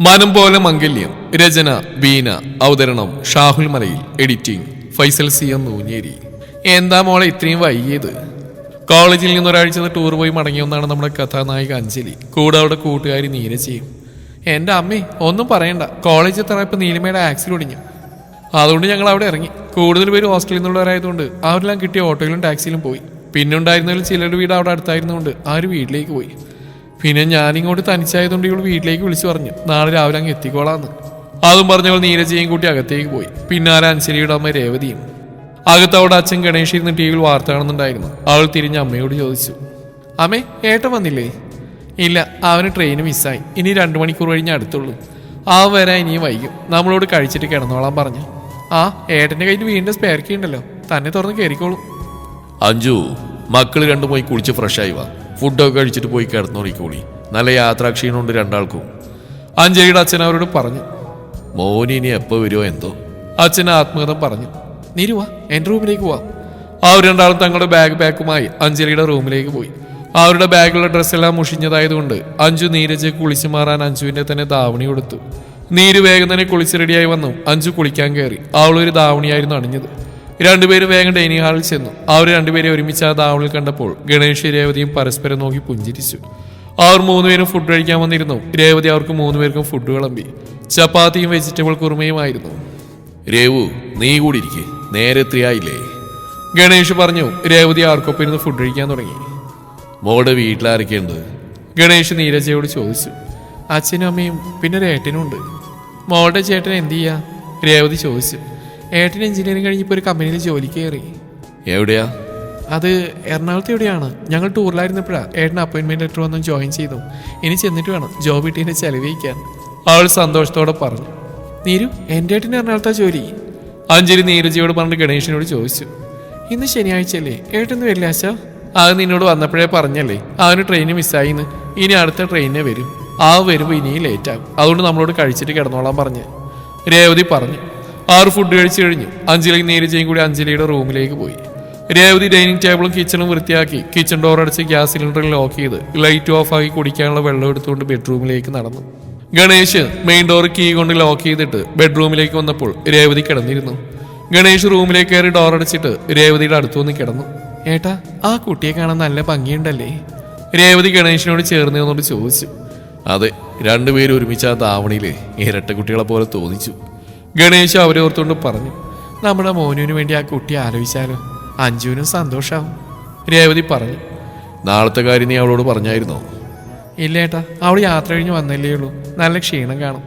മനം പോലെ മംഗല്യം. രചന ബീന. അവതരണം ഷാഹുൽ മലയിൽ. എഡിറ്റിംഗ് ഫൈസൽ സിയം നൂഞ്ഞേരി. എന്താ മോളെ ഇത്രയും വൈകിയത്? കോളേജിൽ നിന്ന് ഒരാഴ്ച ടൂർ പോയി മടങ്ങിയൊന്നാണ് നമ്മുടെ കഥാനായിക അഞ്ജലി. കൂടെ അവരുടെ കൂട്ടുകാരി നീരജയും. എൻ്റെ അമ്മേ ഒന്നും പറയണ്ട, കോളേജിൽ എത്തറയപ്പോൾ നീലിമയുടെ ആക്സിൽ ഒടിഞ്ഞു. അതുകൊണ്ട് ഞങ്ങൾ അവിടെ ഇറങ്ങി. കൂടുതൽ പേര് ഹോസ്റ്റലിൽ നിന്നുള്ളവരായതുകൊണ്ട് അവരെല്ലാം കിട്ടിയ ഓട്ടോയിലും ടാക്സിയിലും പോയി. പിന്നെ ഉണ്ടായിരുന്നതിൽ ചിലരുടെ വീട് അവിടെ അടുത്തായിരുന്നുകൊണ്ട് ആ ഒരു വീട്ടിലേക്ക് പോയി. പിന്നെ ഞാനിങ്ങോട്ട് തനിച്ചായതുകൊണ്ട് ഇവൾ വീട്ടിലേക്ക് വിളിച്ചു പറഞ്ഞു നാളെ രാവിലെ അങ്ങ് എത്തിക്കോളാന്ന്. അതും പറഞ്ഞവൾ നീരജയും കൂട്ടി അകത്തേക്ക് പോയി. പിന്നാലെ അഞ്ജലിയുടെ അമ്മ രേവതിയും. അകത്ത് അവിടെ അച്ഛൻ ഗണേഷ് ഇരുന്ന് ടി വിയിൽ വാർത്ത കാണുന്നുണ്ടായിരുന്നു. അവൾ തിരിഞ്ഞ് അമ്മയോട് ചോദിച്ചു, അമ്മേ ഏട്ടൻ വന്നില്ലേ? ഇല്ല, അവന് ട്രെയിൻ മിസ്സായി. ഇനി 2 മണിക്കൂർ കഴിഞ്ഞ് അടുത്തുള്ളൂ. അവൻ വരാൻ ഇനിയും വൈകും. നമ്മളോട് കഴിച്ചിട്ട് കിടന്നോളാൻ പറഞ്ഞു. ആ ഏട്ടൻ്റെ കയ്യിൽ വീണ്ടും സ്പെയർ കീ ഉണ്ടല്ലോ, തന്നെ തുറന്ന് കയറിക്കോളും. അഞ്ജു, മക്കൾ രണ്ടും പോയി കുളിച്ച് ഫ്രഷായി വാ. ഫുഡൊക്കെ കഴിച്ചിട്ട് പോയി കിടന്നുറങ്ങിക്കോളി. നല്ല യാത്രാക്ഷീണമുണ്ട് രണ്ടാൾക്കും. അഞ്ജലിയുടെ അച്ഛൻ അവരോട് പറഞ്ഞു. മോനി ഇനി എപ്പോൾ വരുമോ എന്തോ. അച്ഛൻ ആത്മകഥം പറഞ്ഞു. നീരുവാ, എൻ്റെ റൂമിലേക്ക് പോവാം. അവർ രണ്ടാളും തങ്ങളുടെ ബാഗ് പാക്കുമായി അഞ്ജലിയുടെ റൂമിലേക്ക് പോയി. അവരുടെ ബാഗിലുള്ള ഡ്രസ്സെല്ലാം മുഷിഞ്ഞതായതുകൊണ്ട് അഞ്ജു നീരജ് കുളിച്ചു മാറാൻ അഞ്ജുവിൻ്റെ തന്നെ ധാവണി കൊടുത്തു. നീര് വേഗം തന്നെ കുളിച്ച് റെഡിയായി വന്നു അഞ്ജു കുളിക്കാൻ കയറി. അവളൊരു ധാവണിയായിരുന്നു അണിഞ്ഞത്. രണ്ടുപേരും വേഗം ഡൈനിങ് ഹാളിൽ ചെന്നു. അവർ രണ്ടുപേരെ ഒരുമിച്ച് ആ ധാവണിൽ കണ്ടപ്പോൾ ഗണേഷ് രേവതിയും പരസ്പരം നോക്കി പുഞ്ചിരിച്ചു. അവർ 3 പേരും ഫുഡ് കഴിക്കാൻ വന്നിരുന്നു. രേവതി അവർക്ക് 3 പേർക്കും ഫുഡ് വിളമ്പി. ചപ്പാത്തിയും വെജിറ്റബിൾ കുറുമയുമായിരുന്നു. രേവു, നീ കൂടി ഇരിക്കേ, നേരെ എത്രയായില്ലേ? ഗണേഷ് പറഞ്ഞു. രേവതി അവർക്കൊപ്പം ഇരുന്ന് ഫുഡ് കഴിക്കാൻ തുടങ്ങി. മോളുടെ വീട്ടിലാരൊക്കെയുണ്ട്? ഗണേഷ് നീരജയോട് ചോദിച്ചു. അച്ഛനും അമ്മയും പിന്നെ ഒരു ഏട്ടനും ഉണ്ട്. മോളുടെ ചേട്ടൻ എന്ത് ചെയ്യാ? രേവതി ചോദിച്ചു. ഏട്ടൻ എഞ്ചിനീയറിംഗ് കഴിഞ്ഞപ്പോൾ ഒരു കമ്പനിയിൽ ജോലിക്ക് കയറി. എവിടെയാ? അത് എറണാകുളത്ത് എവിടെയാണ്. ഞങ്ങൾ ടൂറിലായിരുന്നപ്പോഴാണ് ഏട്ടൻ അപ്പോയിൻമെൻറ്റ് ലെറ്റർ വന്ന് ജോയിൻ ചെയ്തു. ഇനി ചെന്നിട്ട് വേണം ജോബ് കിട്ടിയതിൻ്റെ ചെലവഴിക്കാൻ. അവൾ സന്തോഷത്തോടെ പറഞ്ഞു. നീരു, എൻ്റെ ഏട്ടന് എറണാകുളത്താ ജോലി. അഞ്ജലി നീരജയോട് പറഞ്ഞിട്ട് ഗണേഷിനോട് ചോദിച്ചു. ഇന്ന് ശനിയാഴ്ചയല്ലേ, ഏട്ടന് വരില്ല ആശാ? അത് നിന്നോട് വന്നപ്പോഴേ പറഞ്ഞല്ലേ അവന് ട്രെയിന് മിസ്സായിന്ന്. ഇനി അടുത്ത ട്രെയിനിനെ വരും. ആ വരുമ്പോൾ ഇനിയും ലേറ്റാകും. അതുകൊണ്ട് നമ്മളോട് കഴിച്ചിട്ട് കിടന്നോളാൻ പറഞ്ഞ് രേവതി പറഞ്ഞു. ആർ ഫുഡ് കഴിച്ചു കഴിഞ്ഞു. അഞ്ജലിയും നീരജയും കൂടി അഞ്ജലിയുടെ റൂമിലേക്ക് പോയി. രേവതി ഡൈനിങ് ടേബിളും കിച്ചണും വൃത്തിയാക്കി കിച്ചൺ ഡോർ അടച്ച് ഗ്യാസ് സിലിണ്ടറിൽ ലോക്ക് ചെയ്ത് ലൈറ്റ് ഓഫ് ആക്കി കുടിക്കാനുള്ള വെള്ളം എടുത്തുകൊണ്ട് ബെഡ്റൂമിലേക്ക് നടന്നു. ഗണേഷ് മെയിൻ ഡോർ കീ കൊണ്ട് ലോക്ക് ചെയ്തിട്ട് ബെഡ്റൂമിലേക്ക് വന്നപ്പോൾ രേവതി കിടന്നിരുന്നു. ഗണേഷ് റൂമിലേക്ക് കയറി ഡോർ അടച്ചിട്ട് രേവതിയുടെ അടുത്തുനിന്ന് കിടന്നു. ഏട്ടാ, ആ കുട്ടിയെ കാണാൻ നല്ല ഭംഗിയുണ്ടല്ലേ? രേവതി ഗണേഷിനോട് ചേർന്ന് നിന്നോട് ചോദിച്ചു. അതെ, രണ്ടുപേരും ഒരുമിച്ച് ആ ധാവണിയിലെ ഇരട്ട കുട്ടികളെ പോലെ തോന്നിച്ചു. ഗണേശ് അവരെ ഓർത്തുകൊണ്ട് പറഞ്ഞു. നമ്മുടെ മോനുവിന് വേണ്ടി ആ കുട്ടി ആലോചിച്ചാലോ? അഞ്ജുവിനും സന്തോഷാവും. രേവതി പറഞ്ഞു. നാളത്തെ കാര്യം നീ അവളോട് പറഞ്ഞായിരുന്നോ? ഇല്ല ഏട്ടാ, അവൾ യാത്ര കഴിഞ്ഞ് വന്നല്ലേ ഉള്ളൂ. നല്ല ക്ഷീണം കാണും.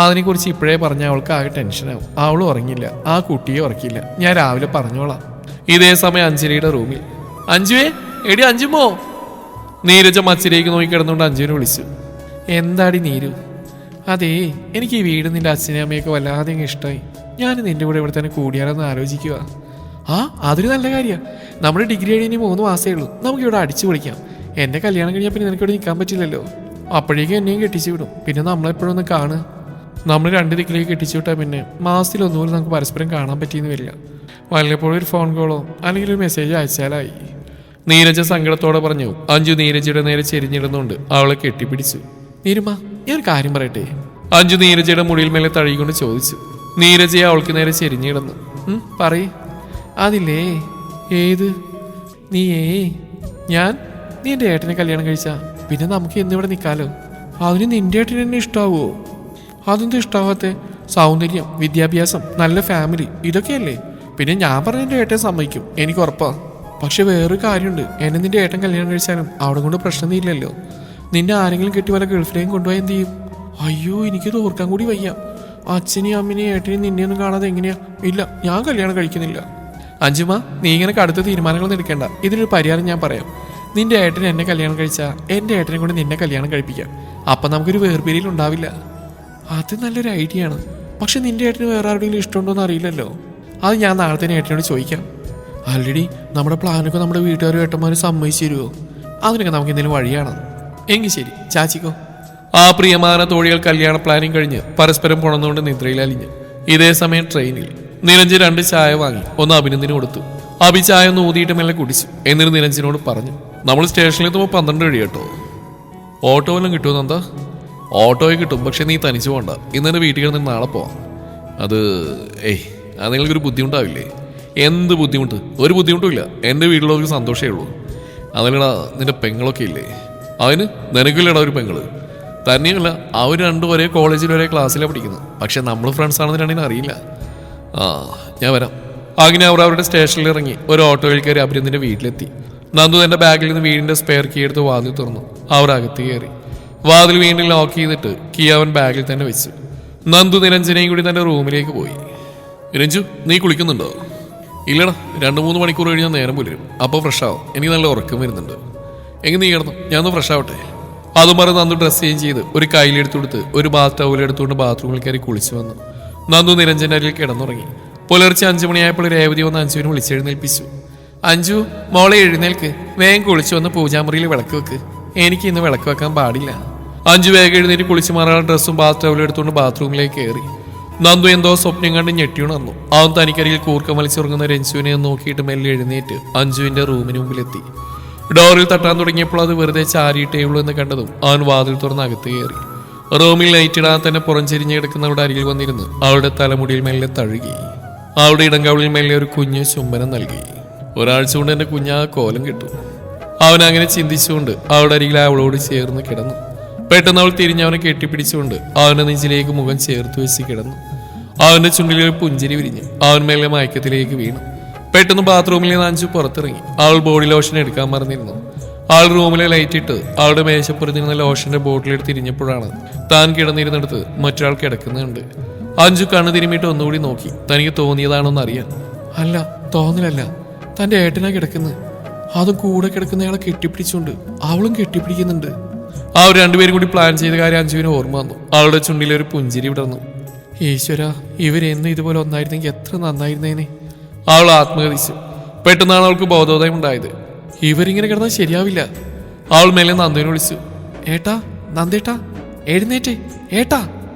അതിനെക്കുറിച്ച് ഇപ്പോഴേ പറഞ്ഞാൽ അവൾക്ക് ആകെ ടെൻഷനാവും. അവൾ ഉറങ്ങില്ല, ആ കുട്ടിയെ ഉറക്കില്ല. ഞാൻ രാവിലെ പറഞ്ഞോളാം. ഇതേ സമയം അഞ്ജലിയുടെ റൂമിൽ. അഞ്ജുവേ, എടി അഞ്ജുമോ. നീരജ മച്ചിലേക്ക് നോക്കി കിടന്നുകൊണ്ട് അഞ്ജുവിനെ വിളിച്ചു. എന്താടി നീരു? അതേ, എനിക്ക് ഈ വീട് നിന്റെ അച്ഛനും അമ്മയൊക്കെ വല്ലാതെ അങ്ങ് ഇഷ്ടമായി. ഞാൻ നിന്റെ കൂടെ ഇവിടെ തന്നെ കൂടിയാലെന്ന് ആലോചിക്കുക. ആ, അതൊരു നല്ല കാര്യമാണ്. നമ്മുടെ ഡിഗ്രി കഴിഞ്ഞ് 3 മാസമേ ഉള്ളൂ. നമുക്കിവിടെ അടിച്ചു പൊളിക്കാം. എൻ്റെ കല്യാണം കഴിഞ്ഞാൽ പിന്നെ നിനക്കിവിടെ നിൽക്കാൻ പറ്റില്ലല്ലോ. അപ്പോഴേക്കും എന്നെയും കെട്ടിച്ചു വിടും. പിന്നെ നമ്മളെപ്പോഴും ഒന്ന് കാണുക. നമ്മൾ 2 ദിക്കിലേക്ക് കെട്ടിച്ചു വിട്ടാൽ പിന്നെ മാസത്തിലൊന്നുപോലും നമുക്ക് പരസ്പരം കാണാൻ പറ്റിയെന്ന് വരില്ല. വല്ലപ്പോഴും ഒരു ഫോൺ കോളോ അല്ലെങ്കിൽ ഒരു മെസ്സേജോ അയച്ചാലായി. നീരജ സങ്കടത്തോടെ പറഞ്ഞു. അഞ്ജു നീരജയുടെ നേരെ ചെരിഞ്ഞിടുന്നുണ്ട് അവളെ കെട്ടിപ്പിടിച്ചു. നീരുമ, ഞാൻ കാര്യം പറയട്ടെ? അഞ്ജു നീരജയുടെ മുടിയിൽ മേലെ തഴുകിക്കൊണ്ട് ചോദിച്ചു. നീരജയെ അവൾക്ക് നേരെ ചെരിഞ്ഞിടുന്നു. പറയേ. അതില്ലേ, ഏത്? നീ എൻ്റെ ഏട്ടനെ കല്യാണം കഴിച്ചാ പിന്നെ നമുക്ക് എന്നിവിടെ നിൽക്കാലോ. അതിന് നിന്റെ ഏട്ടന് എന്നെ ഇഷ്ടാവുമോ? അതെന്തും ഇഷ്ടാവാത്തെ? സൗന്ദര്യം, വിദ്യാഭ്യാസം, നല്ല ഫാമിലി, ഇതൊക്കെയല്ലേ. പിന്നെ ഞാൻ പറഞ്ഞ എൻ്റെ ഏട്ടൻ സമ്മതിക്കും, എനിക്ക് ഉറപ്പാ. പക്ഷെ വേറൊരു കാര്യമുണ്ട്. എന്നെ നിന്റെ ഏട്ടൻ കല്യാണം കഴിച്ചാലും അവിടെ കൊണ്ട് പ്രശ്നം തീരില്ലല്ലോ. നിന്നെ ആരെങ്കിലും കെട്ടി വല്ല ഗൾഫിലേക്കും കൊണ്ടുപോയാൽ എന്ത് ചെയ്യും? അയ്യോ, എനിക്കത് ഓർക്കാൻ കൂടി വയ്യ. അച്ഛനെയും അമ്മനെയും ഏട്ടനെയും നിന്നെയൊന്നും കാണാതെ എങ്ങനെയാ? ഇല്ല, ഞാൻ കല്യാണം കഴിക്കുന്നില്ല. അഞ്ജുമ, നീ ഇങ്ങനെ കടുത്ത തീരുമാനങ്ങളൊന്നും എടുക്കേണ്ട. ഇതിനൊരു പരിഹാരം ഞാൻ പറയാം. നിന്റെ ഏട്ടൻ എന്നെ കല്യാണം കഴിച്ചാൽ എൻ്റെ ഏട്ടനെ കൊണ്ട് നിന്നെ കല്യാണം കഴിപ്പിക്കാം. അപ്പം നമുക്കൊരു വേർപിരിയൽ ഉണ്ടാവില്ല. അത് നല്ലൊരു ഐഡിയ ആണ്. പക്ഷെ നിന്റെ ഏട്ടന് വേറെ ആരുടെയെങ്കിലും ഇഷ്ടമുണ്ടോ എന്ന് അറിയില്ലല്ലോ. അത് ഞാൻ നാളെ തന്നെ ഏട്ടനോട് ചോദിക്കാം. ആൾറെഡി നമ്മുടെ പ്ലാനൊക്കെ നമ്മുടെ വീട്ടുകാരും ഏട്ടന്മാരും സമ്മതിച്ചു തരുമോ? അതിനൊക്കെ നമുക്ക് എന്തെങ്കിലും വഴിയാണ്. എങ്കിൽ ശരി, ചാച്ചിക്കോ. ആ പ്രിയമാന തോഴികൾ കല്യാണ പ്ലാനിങ് കഴിഞ്ഞ് പരസ്പരം പുണർന്നുകൊണ്ട് നിദ്രയിൽ അലിഞ്ഞു. ഇതേ സമയം ട്രെയിനിൽ നിരഞ്ജൻ 2 ചായ വാങ്ങി. ഒന്ന് അഭിനന്ദിന് കൊടുത്തു. അഭി ചായ ഒന്ന് ഊതിയിട്ട് മെല്ലെ കുടിച്ചു. എന്നിട്ട് നിരഞ്ജനോട് പറഞ്ഞു. നമ്മൾ സ്റ്റേഷനിൽ എത്തുമ്പോൾ 12 കഴിയട്ടോ. ഓട്ടോ വല്ലതും കിട്ടുമോ? എന്താ ഓട്ടോയിൽ കിട്ടും, പക്ഷെ നീ തനിച്ചു പോകണ്ട. ഇന്ന് തന്നെ വീട്ടിൽ കിടന്നിട്ട് നാളെ പോവാം. അത് അത് നിങ്ങൾക്കൊരു ബുദ്ധിമുട്ടാവില്ലേ? എന്ത് ബുദ്ധിമുട്ട്? ഒരു ബുദ്ധിമുട്ടും ഇല്ല. എൻ്റെ വീട്ടിലുള്ളവർക്ക് സന്തോഷമേ ഉള്ളൂ. അതല്ലടാ, നിന്റെ പെങ്ങളൊക്കെ ഇല്ലേ? അതിന് നിനക്കില്ലടാ ഒരു പെങ്ങള്. തന്നെയല്ല, അവർ രണ്ടും ഒരേ കോളേജിൽ ഒരേ ക്ലാസ്സിലാണ് പഠിക്കുന്നത്. പക്ഷെ നമ്മൾ ഫ്രണ്ട്സ് ആണെന്ന് രണ്ടിനും അറിയില്ല. ഞാൻ വരാം. അങ്ങനെ അവർ അവരുടെ സ്റ്റേഷനിൽ ഇറങ്ങി ഒരു ഓട്ടോയിൽ കയറി അഭിനന്ദിന്റെ വീട്ടിലെത്തി. നന്ദു തന്റെ ബാഗിൽ നിന്ന് വീടിന്റെ സ്പെയർ കീ എടുത്ത് വാതിൽ തുറന്നു. അവർ അകത്ത് കയറി വാതിൽ വീണ്ടും ലോക്ക് ചെയ്തിട്ട് കീ അവൻ ബാഗിൽ തന്നെ വെച്ചു. നന്ദു നിരഞ്ജനയും കൂടി തന്റെ റൂമിലേക്ക് പോയി. രഞ്ജു, നീ കുളിക്കുന്നുണ്ടോ? ഇല്ലടാ, 2-3 മണിക്കൂർ കഴിഞ്ഞാൽ നേരം പുലരും. അപ്പോൾ ഫ്രഷ് ആവും. എനിക്ക് നല്ല ഉറക്കം വരുന്നുണ്ട്. എങ്കിൽ നീ കിടന്നു, ഞാനൊന്ന് ഫ്രഷ് ആവട്ടെ. അതും പറഞ്ഞ് നന്ദു ഡ്രസ് ചേഞ്ച് ചെയ്ത് ഒരു കയ്യിലെടുത്ത് കൊടുത്ത് ഒരു ബാത്ത് ടവൽ എടുത്തുകൊണ്ട് ബാത്റൂമിൽ കയറി കുളിച്ചു വന്നു. നന്ദു നിരഞ്ജന്റെ അരികിൽ കിടന്നുറങ്ങി. പുലർച്ചെ 5 മണിയായപ്പോൾ രേവതി വന്ന് അഞ്ജുവിനെ വിളിച്ചെഴുന്നേൽപ്പിച്ചു. അഞ്ജു, മോളെ എഴുന്നേൽക്ക്, വേഗം കുളിച്ചു വന്ന് പൂജാമുറിയിൽ വിളക്ക് വെക്ക്. എനിക്ക് ഇന്ന് വിളക്ക് വെക്കാൻ പാടില്ല. അഞ്ജു വേഗം എഴുന്നേറ്റ് കുളിച്ചു മാറാൻ ഡ്രസ്സും ബാത്ത് ടവലും എടുത്തുകൊണ്ട് ബാത്റൂമിലേക്ക് കയറി. നന്ദു എന്തോ സ്വപ്നം കണ്ട് ഞെട്ടിയുണർന്നു. അവൻ തനിക്കരികിൽ കൂർക്കം വലിച്ചുറങ്ങുന്ന രഞ്ജുവിനെ നോക്കിയിട്ട് മെല്ലെ എഴുന്നേറ്റ് അഞ്ജുവിന്റെ റൂമിന് മുമ്പിലെത്തി. ഡോറിൽ തട്ടാൻ തുടങ്ങിയപ്പോൾ അത് വെറുതെ ചാരിയിട്ടേ ഉള്ളൂ എന്ന് കണ്ടതും അവൻ വാതിൽ തുറന്ന് അകത്ത് കയറി. റൂമിൽ ലൈറ്റ് ഇടാൻ തന്നെ പുറംചെരിഞ്ഞ് കിടക്കുന്നവരുടെ അരികിൽ വന്നിരുന്ന് അവളുടെ തലമുടിയിൽ മെല്ലെ തഴുകി. അവളുടെ ഇടങ്കവളിൽ മെല്ലെ ഒരു കുഞ്ഞ് ചുംബനം നൽകി. ഒരാഴ്ച കൊണ്ട് എന്റെ കുഞ്ഞാ കോലം കിട്ടും. അവൻ അങ്ങനെ ചിന്തിച്ചുകൊണ്ട് അവളുടെ അരികിൽ അവളോട് ചേർന്ന് കിടന്നു. പെട്ടെന്ന് അവൾ തിരിഞ്ഞവനെ കെട്ടിപ്പിടിച്ചുകൊണ്ട് അവന്റെ നെഞ്ചിലേക്ക് മുഖം ചേർത്ത് വെച്ച് കിടന്നു. അവന്റെ ചുണ്ടിൽ ഒരു പുഞ്ചിരി വിരിഞ്ഞു. അവൻ മെല്ലെ മയക്കത്തിലേക്ക് വീണു. പെട്ടെന്ന് ബാത്റൂമിൽ നിന്ന് അഞ്ജു പുറത്തിറങ്ങി. അവൾ ബോഡി ലോഷൻ എടുക്കാൻ മറന്നിരുന്നു. ആൾ റൂമിലെ ലൈറ്റ് ഇട്ട് അവളുടെ മേശപ്പുറത്തിരുന്ന ലോഷന്റെ ബോട്ടിലെടുത്ത് തിരിഞ്ഞപ്പോഴാണ് താൻ കിടന്നിരുന്നിടത്ത് മറ്റൊരാൾ കിടക്കുന്നുണ്ട്. അഞ്ജു കണ്ണു തിരുമ്മിയിട്ട് ഒന്നുകൂടി നോക്കി. തനിക്ക് തോന്നിയതാണോന്ന് അറിയാൻ. അല്ല, തോന്നലല്ല, തന്റെ ഏട്ടനാ കിടക്കുന്നത്. അതും കൂടെ കിടക്കുന്നയാളെ കെട്ടിപ്പിടിച്ചുകൊണ്ട് അവളും കെട്ടിപ്പിടിക്കുന്നുണ്ട്. അവർ രണ്ടുപേരും കൂടി പ്ലാൻ ചെയ്ത കാര്യം അഞ്ജുവിന് ഓർമ്മ വന്നു. അവളുടെ ചുണ്ടിലെ ഒരു പുഞ്ചിരി വിടർന്നു. ഈശ്വര, ഇവരെന്ന് ഇതുപോലെ ഒന്നായിരുന്നെങ്കിൽ എത്ര നന്നായിരുന്നേനെ. അവൾ ആത്മഹതിച്ചു. പെട്ടെന്നാണ് അവൾക്ക് ബോധോദയം ഉണ്ടായത്. ഇവരിങ്ങനെ കിടന്നാൽ ശരിയാവില്ല. അവൾ മേലെ നന്ദുവിനെ വിളിച്ചു. ഏട്ടാ, നന്ദേട്ടാ, എഴുന്നേറ്റേ ഏട്ടാ.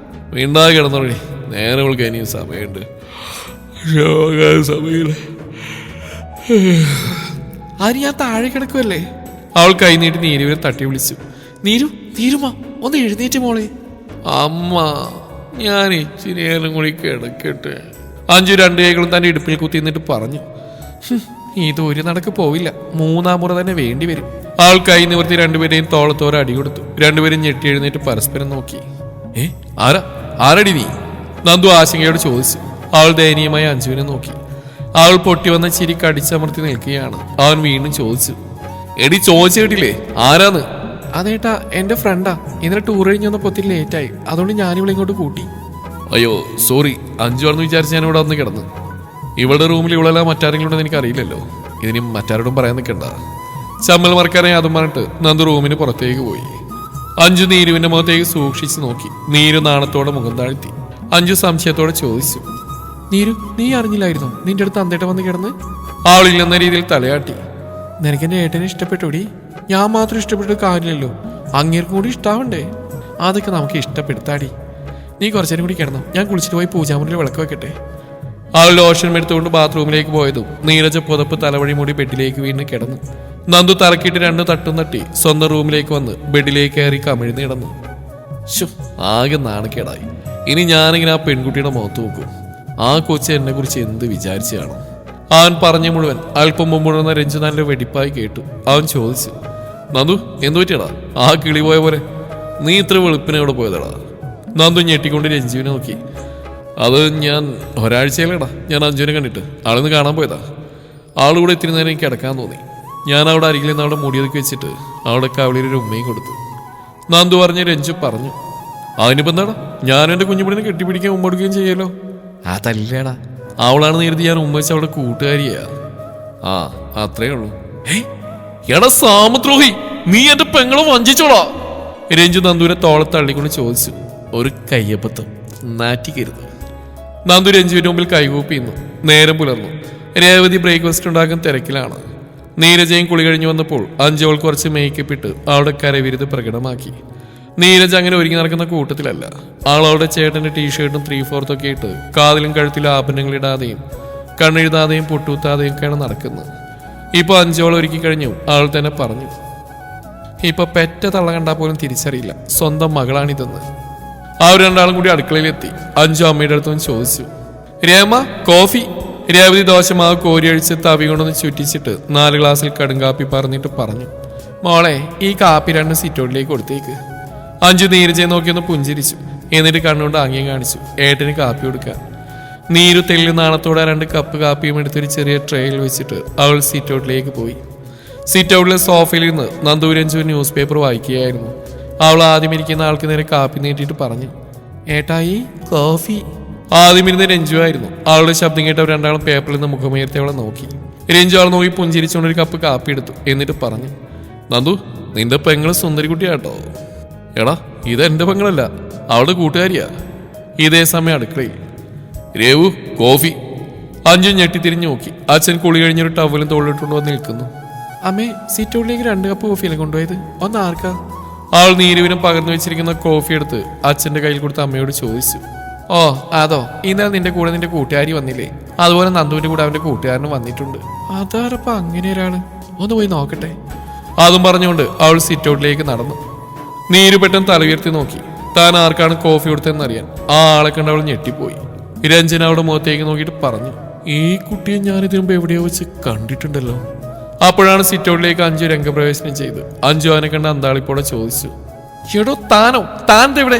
വീണ്ടാ കിടന്നോളി, നേരെ അവൾക്ക് ഇനിയും സമയമുണ്ട്. സമയമില്ല. ആര്, ഞാൻ താഴെ കിടക്കുമല്ലേ? അവൾ കൈ നീട്ടി നീരുവിനെ തട്ടി വിളിച്ചു. നീരുമാ, ഒന്ന് എഴുന്നേറ്റ് മോളെ. അമ്മ, ഞാൻ ഇച്ചിരി നേരം കൂടി കിടക്കട്ടെ. അഞ്ജു 2 കൈകളും തന്റെ ഇടുപ്പിൽ കുത്തി നിന്നിട്ട് പറഞ്ഞു. ഇത് ഒരു നടക്ക് പോവില്ല, 3-ാം മുറ തന്നെ വേണ്ടി വരും. അവൾ കൈ നിവർത്തി രണ്ടുപേരെയും തോളത്തോടെ അടി കൊടുത്തു. രണ്ടുപേരും ഞെട്ടി എഴുന്നേറ്റ് പരസ്പരം നോക്കി. ആരടി നീ? നന്ദു ആശങ്കയോട് ചോദിച്ചു. അവൾ ദയനീയമായി അഞ്ജുവിനെ നോക്കി. അവൾ പൊട്ടി വന്ന ചിരി കടിച്ചമർത്തി നിൽക്കുകയാണ്. അവൻ വീണ്ടും ചോദിച്ചു. എടി, ചോദിച്ചു കേട്ടില്ലേ, ആരാന്ന്? അതേട്ടാ, എന്റെ ഫ്രണ്ടാ. ഇന്നലെ ടൂർ കഴിഞ്ഞ് വന്നപ്പോ ഒത്തിരി ലേറ്റായി, അതുകൊണ്ട് ഞാനിവിടെ ഇങ്ങോട്ട് കൂട്ടി. അയ്യോ സോറി, അഞ്ജു ആണെന്ന് വിചാരിച്ച് ഞാൻ ഇവിടെ വന്ന് കിടന്നു. ഇവളുടെ റൂമിൽ ഇവളെല്ലാം മറ്റാരെങ്കിലും ഉണ്ടെന്ന് എനിക്ക് അറിയില്ലല്ലോ. ഇതിനി മറ്റാരോടും പറയാൻ നിൽക്കണ്ട. ചമ്മൽ മറക്കാനായി അതും പറഞ്ഞിട്ട് നന്ദു റൂമിന് പുറത്തേക്ക് പോയി. അഞ്ജു നീരുവിന്റെ മുഖത്തേക്ക് സൂക്ഷിച്ച് നോക്കി. നീരു നാണത്തോടെ മുഖം താഴ്ത്തി. അഞ്ജു സംശയത്തോടെ ചോദിച്ചു. നീരു, നീ അറിഞ്ഞില്ലായിരുന്നോ നിന്റെ അടുത്ത് അന്തേട്ട വന്ന് കിടന്ന്? ആളില്ലെന്ന രീതിയിൽ തലയാട്ടി. നിനക്കെന്റെ ഏട്ടനെ ഇഷ്ടപ്പെട്ടോടി? ഞാൻ മാത്രം ഇഷ്ടപ്പെട്ട കാര്യമില്ലല്ലോ, അങ്ങേർക്കും കൂടി ഇഷ്ടാവണ്ടേ? അതൊക്കെ നമുക്ക് ഇഷ്ടപ്പെടുത്താടി. നീ കുറച്ചേരം കൂടി കിടന്നോ, ഞാൻ കുളിച്ചിട്ട് പോയി പൂജാമുറിയിൽ വിളക്ക് വെക്കട്ടെ. അവൾ ലോഷൻ എടുത്തുകൊണ്ട് ബാത്റൂമിലേക്ക് പോയതും നീരജ പുതപ്പ് തലവഴി മൂടി ബെഡിലേക്ക് വീണ് കിടന്നു. നന്ദു തറക്കിട്ട് 2 തട്ടും തട്ടി സ്വന്തം റൂമിലേക്ക് വന്ന് ബെഡിലേക്ക് കയറി കമിഴ്ന്ന് കിടന്നു. ആകെ നാണക്കേടായി. ഇനി ഞാനിങ്ങനെ ആ പെൺകുട്ടിയുടെ മുഖത്ത് നോക്കും. ആ കൊച്ചി എന്നെ കുറിച്ച് എന്ത് വിചാരിച്ചാണ്? അവൻ പറഞ്ഞു മുഴുവൻ അല്പം മുമ്പുള്ള രഞ്ജുനാന്റെ വെടിപ്പായി കേട്ടു. അവൻ ചോദിച്ചു. നന്ദു, എന്തു പറ്റിയടാ? ആ കിളി പോയ പോലെ നീ ഇത്ര വെളുപ്പിനെ എവിടെ പോയതാടാ? നന്ദു ഞെട്ടിക്കൊണ്ട് രഞ്ജുവിനെ നോക്കി. അത് ഞാൻ ഒരാഴ്ചയിലേടാ ഞാൻ അഞ്ജുവിനെ കണ്ടിട്ട് ആളിന്ന് കാണാൻ പോയതാ. ആളുകൂടെ ഇത്തിരി നേരം എനിക്ക് കിടക്കാൻ തോന്നി. ഞാൻ അവിടെ അരികിൽ നിന്ന് അവിടെ മുടിയൊതുക്കി വെച്ചിട്ട് അവിടെ കവളിയിൽ ഉമ്മയും കൊടുത്തു. നന്ദു പറഞ്ഞ് രഞ്ജു പറഞ്ഞു. അതിനിപ്പോ എന്താടാ, ഞാനും എൻ്റെ കുഞ്ഞുപിടിനെ കെട്ടിപ്പിടിക്കാൻ ഉമ്മടുക്കുകയും ചെയ്യല്ലോ. അതല്ലേടാ, അവളാണെന്ന് കരുതി ഞാൻ ഉമ്മ വെച്ച് അവളുടെ കൂട്ടുകാരിയാ. അത്രേ ഉള്ളൂ. എടാ സാമദ്രോഹി, നീ എന്റെ പെങ്ങളെ വഞ്ചിച്ചോളാ. രഞ്ജു നന്ദുവിനെ തോളത്ത് തള്ളിക്കൊണ്ട് ചോദിച്ചു. ഒരു കയ്യബദ്ധം, നാറ്റിക്കരുത്. നന്ദു രഞ്ജുവിന്റെ മുമ്പിൽ കൈകൂപ്പിന്നു. നേരം പുലർന്നു. രേവതി ബ്രേക്ക്ഫാസ്റ്റ് ഉണ്ടാക്കാൻ തിരക്കിലാണ്. നീരജയും കുളി കഴിഞ്ഞു വന്നപ്പോൾ അഞ്ജോൾ കുറച്ച് മേക്കപ്പ് ഇട്ട് അവളുടെ കരവിരുത് പ്രകടമാക്കി. നീരജ് അങ്ങനെ ഒരുങ്ങി നടക്കുന്ന കൂട്ടത്തിലല്ല. ആളവളുടെ ചേട്ടന്റെ ടീഷർട്ടും 3/4 ഒക്കെ ഇട്ട് കാതിലും കഴുത്തിലും ആഭരണങ്ങളിടാതെയും കണ്ണെഴുതാതെയും പൊട്ടൂത്താതെയും ഒക്കെയാണ് നടക്കുന്നത്. ഇപ്പൊ അഞ്ജോൾ ഒരുക്കി കഴിഞ്ഞു. ആൾ തന്നെ പറഞ്ഞു. ഇപ്പൊ പെറ്റ തള്ള കണ്ടാൽ പോലും തിരിച്ചറിയില്ല സ്വന്തം മകളാണിതെന്ന്. അവർ രണ്ടാളും കൂടി അടുക്കളയിലെത്തി. അഞ്ചു അമ്മയുടെ അടുത്തുനിന്ന് ചോദിച്ചു, രേമ കോഫി. രേവതി ദോശമാവ് കോരിയഴിച്ച് തവി കൊണ്ടൊന്ന് ചുറ്റിച്ചിട്ട് 4 ഗ്ലാസ്സിൽ കടുങ്കാപ്പി പറഞ്ഞിട്ട് പറഞ്ഞു, മോളെ ഈ കാപ്പി 2 സിറ്റോട്ടിലേക്ക് കൊടുത്തേക്ക്. അഞ്ചു നീരജയെ നോക്കിയൊന്ന് പുഞ്ചിരിച്ചു. എന്നിട്ട് കണ്ണുകൊണ്ട് ആംഗ്യം കാണിച്ചു ഏട്ടന് കാപ്പി കൊടുക്കാൻ. നീരു തെല്ലി നാണത്തോടെ 2 കപ്പ് കാപ്പിയും എടുത്തൊരു ചെറിയ ട്രേയിൽ വെച്ചിട്ട് അവൾ സിറ്റൗട്ടിലേക്ക് പോയി. സിറ്റൗട്ടിലെ സോഫയിൽ നിന്ന് നന്ദൂരഞ്ചു ന്യൂസ് പേപ്പർ വായിക്കുകയായിരുന്നു. അവൾ ആദ്യം ഇരിക്കുന്ന ആൾക്ക് നേരെ കാപ്പി നീട്ടിയിട്ട് പറഞ്ഞു, ഏട്ടായി കോഫി. ആദ്യം ഇരുന്ന് രഞ്ജു ആയിരുന്നു. അവളുടെ ശബ്ദം കേട്ട് അവർ രണ്ടാളും പേപ്പറിൽ നിന്ന് മുഖമുയർത്തി അവളെ നോക്കി. രഞ്ജു അവൾ നോക്കി പുഞ്ചിരിച്ചുകൊണ്ടൊരു കപ്പ് കാപ്പി എടുത്തു. എന്നിട്ട് പറഞ്ഞു, നന്ദു നിന്റെ പെങ്ങള് സുന്ദരിക്കുട്ടിയാട്ടോ. എടാ ഇതെന്റെ പെങ്ങളല്ല, അവളുടെ കൂട്ടുകാരിയാ. ഇതേ സമയം അടുക്കളയിൽ രേവു കോഫി. അഞ്ചു ഞെട്ടിത്തിരിഞ്ഞു നോക്കി. അച്ഛൻ കുളി കഴിഞ്ഞൊരു ടവലും തോളിട്ടുകൊണ്ട് വന്ന് നിൽക്കുന്നു. അമ്മേ സീറ്റോളിലേക്ക് 2 കപ്പ് കോഫിയല്ലേ കൊണ്ടുപോയത്, ഒന്ന് ആർക്കാ? അവൾ നീരുവിനും പകർന്നു വെച്ചിരിക്കുന്ന കോഫി എടുത്ത് അച്ഛന്റെ കയ്യിൽ കൊടുത്ത് അമ്മയോട് ചോദിച്ചു. ഓ അതോ, ഇന്നലെ നിന്റെ കൂടെ നിന്റെ കൂട്ടുകാരി വന്നില്ലേ, അതുപോലെ നന്ദുവിന്റെ കൂടെ അവന്റെ കൂട്ടുകാരനും വന്നിട്ടുണ്ട്. അതാരപ്പ അങ്ങനെ ഒരാള്, ഒന്ന് പോയി നോക്കട്ടെ. അതും പറഞ്ഞുകൊണ്ട് അവൾ സിറ്റൗട്ടിലേക്ക് നടന്നു. നീരു പെട്ടെന്ന് തല ഉയർത്തി നോക്കി. താൻ ആർക്കാണ് കോഫി കൊടുത്തതെന്നറിയാൻ ആ ആളെ കണ്ട് അവൾ ഞെട്ടിപ്പോയി. രഞ്ജന അവളുടെ മുഖത്തേക്ക് നോക്കിയിട്ട് പറഞ്ഞു, ഈ കുട്ടിയെ ഞാനിതിനു മുമ്പ് എവിടെയോ വെച്ച് കണ്ടിട്ടുണ്ടല്ലോ. അപ്പോഴാണ് സിറ്റൗട്ടിലേക്ക് അഞ്ചു രംഗപ്രവേശനം ചെയ്ത്. അഞ്ചു അവനെ കണ്ട് അന്താളിപ്പോടെ ചോദിച്ചു, എടോ താനോ, താനെവിടെ?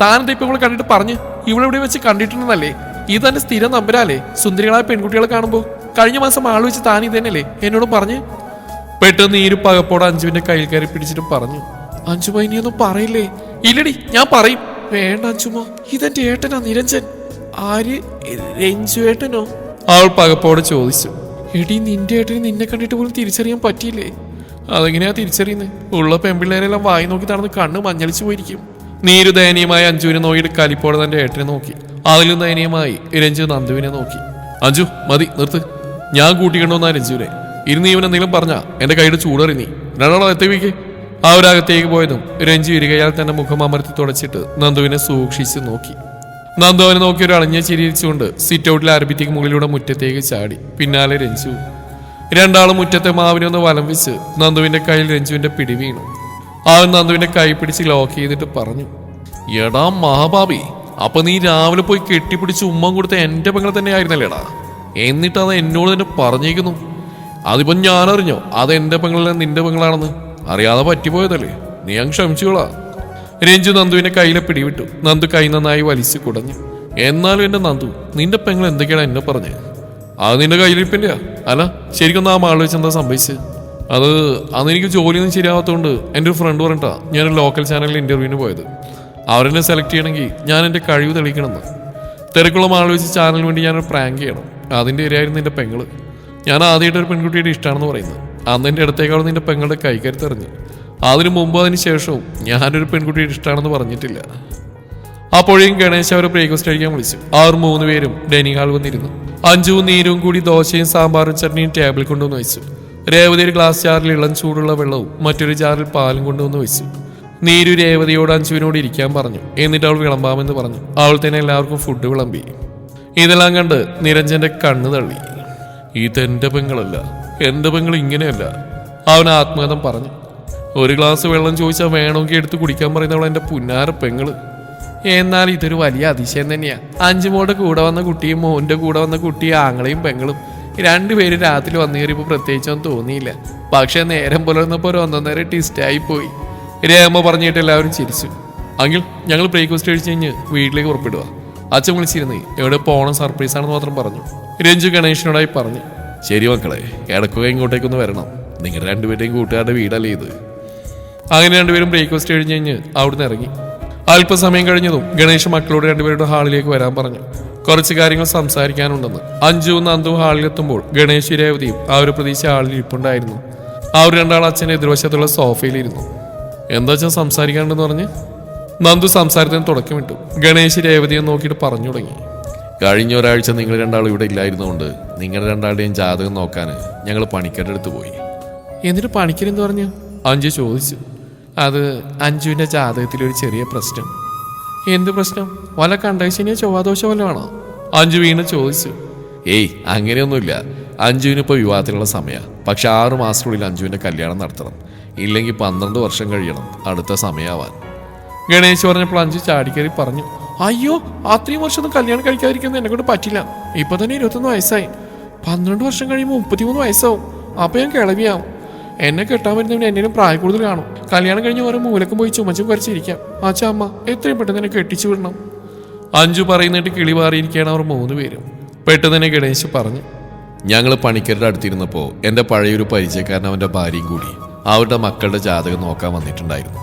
താനെന്താ ഇപ്പൊ ഇവിടെ കണ്ടിട്ട് പറഞ്ഞ് ഇവിടെ വെച്ച് കണ്ടിട്ടുണ്ടെന്നല്ലേ? ഇത് തന്നെ സ്ഥിരം നമ്പരാലേ സുന്ദരികളായ പെൺകുട്ടികളെ കാണുമ്പോ. കഴിഞ്ഞ മാസം ആൾ വെച്ച് താൻ ഇതന്നെയല്ലേ എന്നോട് പറഞ്ഞ്? പെട്ടെന്ന് നീരു പകപ്പോടെ അഞ്ചുവിന്റെ കയ്യിൽ കയറി പിടിച്ചിട്ട് പറഞ്ഞു, അഞ്ചുമ ഇനിയൊന്നും പറയില്ലേ? ഇല്ലടി ഞാൻ പറയും. വേണ്ട അഞ്ചുമ, ഇതെന്റെ ഏട്ടനാ നിരഞ്ജൻ. ആര്, രഞ്ജു ഏട്ടനോ? അവൾ പകപ്പോടെ ചോദിച്ചു. എടി നിന്റെ ഏട്ടന് നിന്നെ കണ്ടിട്ട് പോലും തിരിച്ചറിയാൻ പറ്റിയില്ലേ? അതെങ്ങനെയാ തിരിച്ചറിയുന്നത്? ഉള്ള പെൺപിള്ളേരെല്ലാം വായി നോക്കി നടന്ന് കണ്ണ് മഞ്ഞളിച്ചു പോയിരിക്കും. നീരു ദയനീയമായി അഞ്ജുവിനെ നോക്കിയിട്ട് കലിപ്പോടെ തന്റെ ഏട്ടനെ നോക്കി. അതിലും ദയനീയമായി രഞ്ജു നന്ദുവിനെ നോക്കി. അഞ്ജു മതി നിർത്ത്, ഞാൻ കൂട്ടിക്കണ്ടോന്നാ രഞ്ജുവിനെ. ഇരുന്ന് ഇവൻ എന്തെങ്കിലും പറഞ്ഞാ എന്റെ കൈയുടെ ചൂടറിഞ്ഞി. രണ്ടാളോ എത്തേക്ക്. അവരകത്തേക്ക് പോയതും രഞ്ജു ഇരുകയാൽ തന്നെ മുഖം അമർത്തി തുടച്ചിട്ട് നന്ദുവിനെ സൂക്ഷിച്ച് നോക്കി. നന്ദു അവനെ നോക്കി ഒരു അളഞ്ഞ ചിരിച്ചുകൊണ്ട് സിറ്റൗട്ടിലെ അരബിത്തിക്ക് മുകളിലൂടെ മുറ്റത്തേക്ക് ചാടി. പിന്നാലെ രഞ്ജു. രണ്ടാളും മുറ്റത്തെ മാവിനെ ഒന്ന് വലം വെച്ച് നന്ദുവിന്റെ കയ്യിൽ രഞ്ജുവിന്റെ പിടി വീണു. അവൻ നന്ദുവിന്റെ കൈ പിടിച്ച് ലോക്ക് ചെയ്തിട്ട് പറഞ്ഞു, എടാ മഹാഭാബി, അപ്പൊ നീ രാവിലെ പോയി കെട്ടിപ്പിടിച്ച് ഉമ്മം കൊടുത്ത എന്റെ പെങ്ങളെ തന്നെ ആയിരുന്നല്ലേടാ? എന്നിട്ട് അത് എന്നോട് തന്നെ പറഞ്ഞേക്കുന്നു. അതിപ്പോ ഞാനറിഞ്ഞോ അത് എന്റെ പെങ്ങളല്ല നിന്റെ പെങ്ങളാണെന്ന്? അറിയാതെ പറ്റിപ്പോയതല്ലേ, നീ അങ്ങ് ക്ഷമിച്ചോളാ. രഞ്ജു നന്ദുവിന്റെ കയ്യിലെ പിടിവിട്ടു. നന്ദു കൈ നന്നായി വലിച്ചു കുടഞ്ഞു. എന്നാലും എന്റെ നന്ദു, നിന്റെ പെങ്ങൾ എന്തൊക്കെയാണ് എന്നെ പറഞ്ഞേ? അത് നിന്റെ കയ്യിലിരിപ്പിന്റെയാ? അല്ല ശരിക്കും ആ മാൾ വെച്ച് എന്താ സംഭവിച്ചത്? അതെനിക്ക് ജോലിയൊന്നും ശരിയാവാത്തതുകൊണ്ട് എൻ്റെ ഒരു ഫ്രണ്ട് പറഞ്ഞിട്ടാ ഞാനൊരു ലോക്കൽ ചാനലിൽ ഇന്റർവ്യൂവിന് പോയത്. അവരെന്നെ സെലക്ട് ചെയ്യണമെങ്കിൽ ഞാൻ എൻ്റെ കഴിവ് തെളിയിക്കണമെന്ന്. തിരക്കുള്ള മാൾ വെച്ച് ചാനലിന് വേണ്ടി ഞാനൊരു പ്രാങ്ക് ചെയ്യണം. അതിൻ്റെ ഇരയായിരുന്നു നിന്റെ പെങ്ങള്. ഞാൻ ആദ്യമായിട്ട് ഒരു പെൺകുട്ടിയുടെ ഇഷ്ടമാണെന്ന് പറയുന്നത്. അന്ന് എൻ്റെ അടുത്തേക്കാൾ നിന്റെ പെങ്ങളുടെ കൈക്കരുത്തെറിഞ്ഞു. അതിനു മുമ്പ് അതിന് ശേഷവും ഞാനൊരു പെൺകുട്ടിയുടെ ഇഷ്ടമാണെന്ന് പറഞ്ഞിട്ടില്ല. അപ്പോഴേക്കും ഗണേശ് അവരെ ബ്രേക്ക്ഫാസ്റ്റ് കഴിക്കാൻ വിളിച്ചു. അവർ 3 പേരും ഡൈനിങ് ഹാൾ വന്നിരുന്നു. അഞ്ചുവും നീരും കൂടി ദോശയും സാമ്പാറും ചട്നിയും ടേബിളിൽ കൊണ്ടുവന്ന് വെച്ചു. രേവതി ഒരു ഗ്ലാസ് ജാറിൽ ഇളം ചൂടുള്ള വെള്ളവും മറ്റൊരു ജാറിൽ പാലും കൊണ്ടുവന്ന് വെച്ചു. നീരു രേവതിയോട് അഞ്ചുവിനോട് ഇരിക്കാൻ പറഞ്ഞു. എന്നിട്ട് അവൾ വിളമ്പാമെന്ന് പറഞ്ഞു. അവൾ തന്നെ എല്ലാവർക്കും ഫുഡ് വിളമ്പി. ഇതെല്ലാം കണ്ട് നിരഞ്ജന്റെ കണ്ണ് തള്ളി. ഇതെന്റെ പെങ്ങളല്ല, എന്റെ പെങ്ങൾ ഇങ്ങനെയല്ല, അവൻ ആത്മകഥം പറഞ്ഞു. ഒരു ഗ്ലാസ് വെള്ളം ചോദിച്ചാൽ വേണമെങ്കിൽ എടുത്ത് കുടിക്കാൻ പറയുന്നവൾ എന്റെ പുന്നാര പെങ്ങള്. എന്നാൽ ഇതൊരു വലിയ അതിശയം തന്നെയാ. അഞ്ചുമോളുടെ കൂടെ വന്ന കുട്ടിയും മോന്റെ കൂടെ വന്ന കുട്ടിയും ആങ്ങളെയും പെങ്ങളും 2 പേരും രാത്രി വന്നു കയറിയപ്പോൾ പ്രത്യേകിച്ചൊന്നും തോന്നിയില്ല. പക്ഷെ നേരം പുലർന്നപ്പോൾ ഒരു 1.5 ട്വിസ്റ്റായി പോയി. രേമ പറഞ്ഞിട്ട് എല്ലാവരും ചിരിച്ചു. അങ്കിൾ ഞങ്ങൾ ബ്രേക്ക്ഫാസ്റ്റ് കഴിച്ച് കഴിഞ്ഞ് വീട്ടിലേക്ക് പുറപ്പെടുക. അച്ഛൻ വിളിച്ചിരുന്നേ, എവിടെ പോകണം സർപ്രൈസ് ആണെന്ന് മാത്രം പറഞ്ഞു. രഞ്ജു ഗണേഷിനോടായി പറഞ്ഞു, ശരി മക്കളെ, ഇടക്കുക ഇങ്ങോട്ടേക്കൊന്ന് വരണം. നിങ്ങൾ 2 പേരുടെയും കൂട്ടുകാരുടെ വീടല്ലേ ഇത്. അങ്ങനെ 2 പേരും ബ്രേക്ക്ഫാസ്റ്റ് കഴിഞ്ഞ് അവിടുന്ന് ഇറങ്ങി. അല്പസമയം കഴിഞ്ഞതും ഗണേഷ് മക്കളോട് 2 പേരുടെ ഹാളിലേക്ക് വരാൻ പറഞ്ഞു. കുറച്ച് കാര്യങ്ങൾ സംസാരിക്കാനുണ്ടെന്ന്. അഞ്ചുവും നന്ദുവും ഹാളിലെത്തുമ്പോൾ ഗണേശ് രേവതിയും ആ ഒരു പ്രതീക്ഷ ഹാളിൽ ഇരിപ്പുണ്ടായിരുന്നു. അവർ 2 അച്ഛൻ്റെ എതിർവശത്തുള്ള സോഫയിലിരുന്നു. എന്താ വെച്ചാൽ സംസാരിക്കാനുണ്ടെന്ന് പറഞ്ഞ് നന്ദു സംസാരത്തിന് തുടക്കമിട്ടു. ഗണേശ് രേവതിയെ നോക്കിയിട്ട് പറഞ്ഞു തുടങ്ങി, കഴിഞ്ഞ ഒരാഴ്ച നിങ്ങൾ 2 ഇവിടെ ഇല്ലായിരുന്നുകൊണ്ട് നിങ്ങളുടെ 2 ജാതകം നോക്കാൻ ഞങ്ങൾ പണിക്കരുടെ അടുത്ത് പോയി. എന്നിട്ട് പണിക്കരെന്ത് പറഞ്ഞു? അഞ്ചു ചോദിച്ചു. അത് അഞ്ജുവിൻ്റെ ജാതകത്തിലൊരു ചെറിയ പ്രശ്നം. എന്ത് പ്രശ്നം? വല്ല കണ്ടീഷനിയോ ചൊവ്വാദോഷോ വല്ലതും ആണോ? അഞ്ജു വീണ്ടും ചോദിച്ചു. ഏയ് അങ്ങനെയൊന്നുമില്ല. അഞ്ജുവിനിപ്പോൾ വിവാഹത്തിലുള്ള സമയമാണ്. പക്ഷെ 6 മാസത്തിനുള്ളിൽ അഞ്ജുവിൻ്റെ കല്യാണം നടത്തണം. ഇല്ലെങ്കിൽ 12 വർഷം കഴിയണം അടുത്ത സമയമാവാൻ. ഗണേശ് പറഞ്ഞപ്പോൾ അഞ്ചു ചാടിക്കറി പറഞ്ഞു, അയ്യോ അത്രയും വർഷമൊന്നും കല്യാണം കഴിക്കാതിരിക്കുന്നത് എന്നെ കൊണ്ട് പറ്റില്ല. ഇപ്പൊ തന്നെ 21 വയസ്സായി. 12 വർഷം കഴിയുമ്പോൾ 33 വയസ്സാവും. അപ്പൊ ഞാൻ കിളവിയാവും. എന്നെ കെട്ടാൻ വരുന്നവന് എന്നേലും പ്രായം കൂടുതൽ കാണും. കല്യാണം കഴിഞ്ഞ് ഓരോ മൂലക്കും പോയി ചുമച്ചും കുറച്ചിരിക്കാം. അച്ഛ അമ്മ എത്രയും പെട്ടെന്ന് എന്നെ കെട്ടിച്ചു വിടണം. അഞ്ചു പറയുന്നിട്ട് കിളി മാറിയിരിക്കുകയാണ് അവർ 3 പേരും. പെട്ടെന്ന് തന്നെ ഗണേശ് പറഞ്ഞു, ഞങ്ങൾ പണിക്കരുടെ അടുത്തിരുന്നപ്പോൾ എൻ്റെ പഴയൊരു പരിചയക്കാരൻ അവൻ്റെ ഭാര്യയും കൂടി അവരുടെ മക്കളുടെ ജാതകം നോക്കാൻ വന്നിട്ടുണ്ടായിരുന്നു.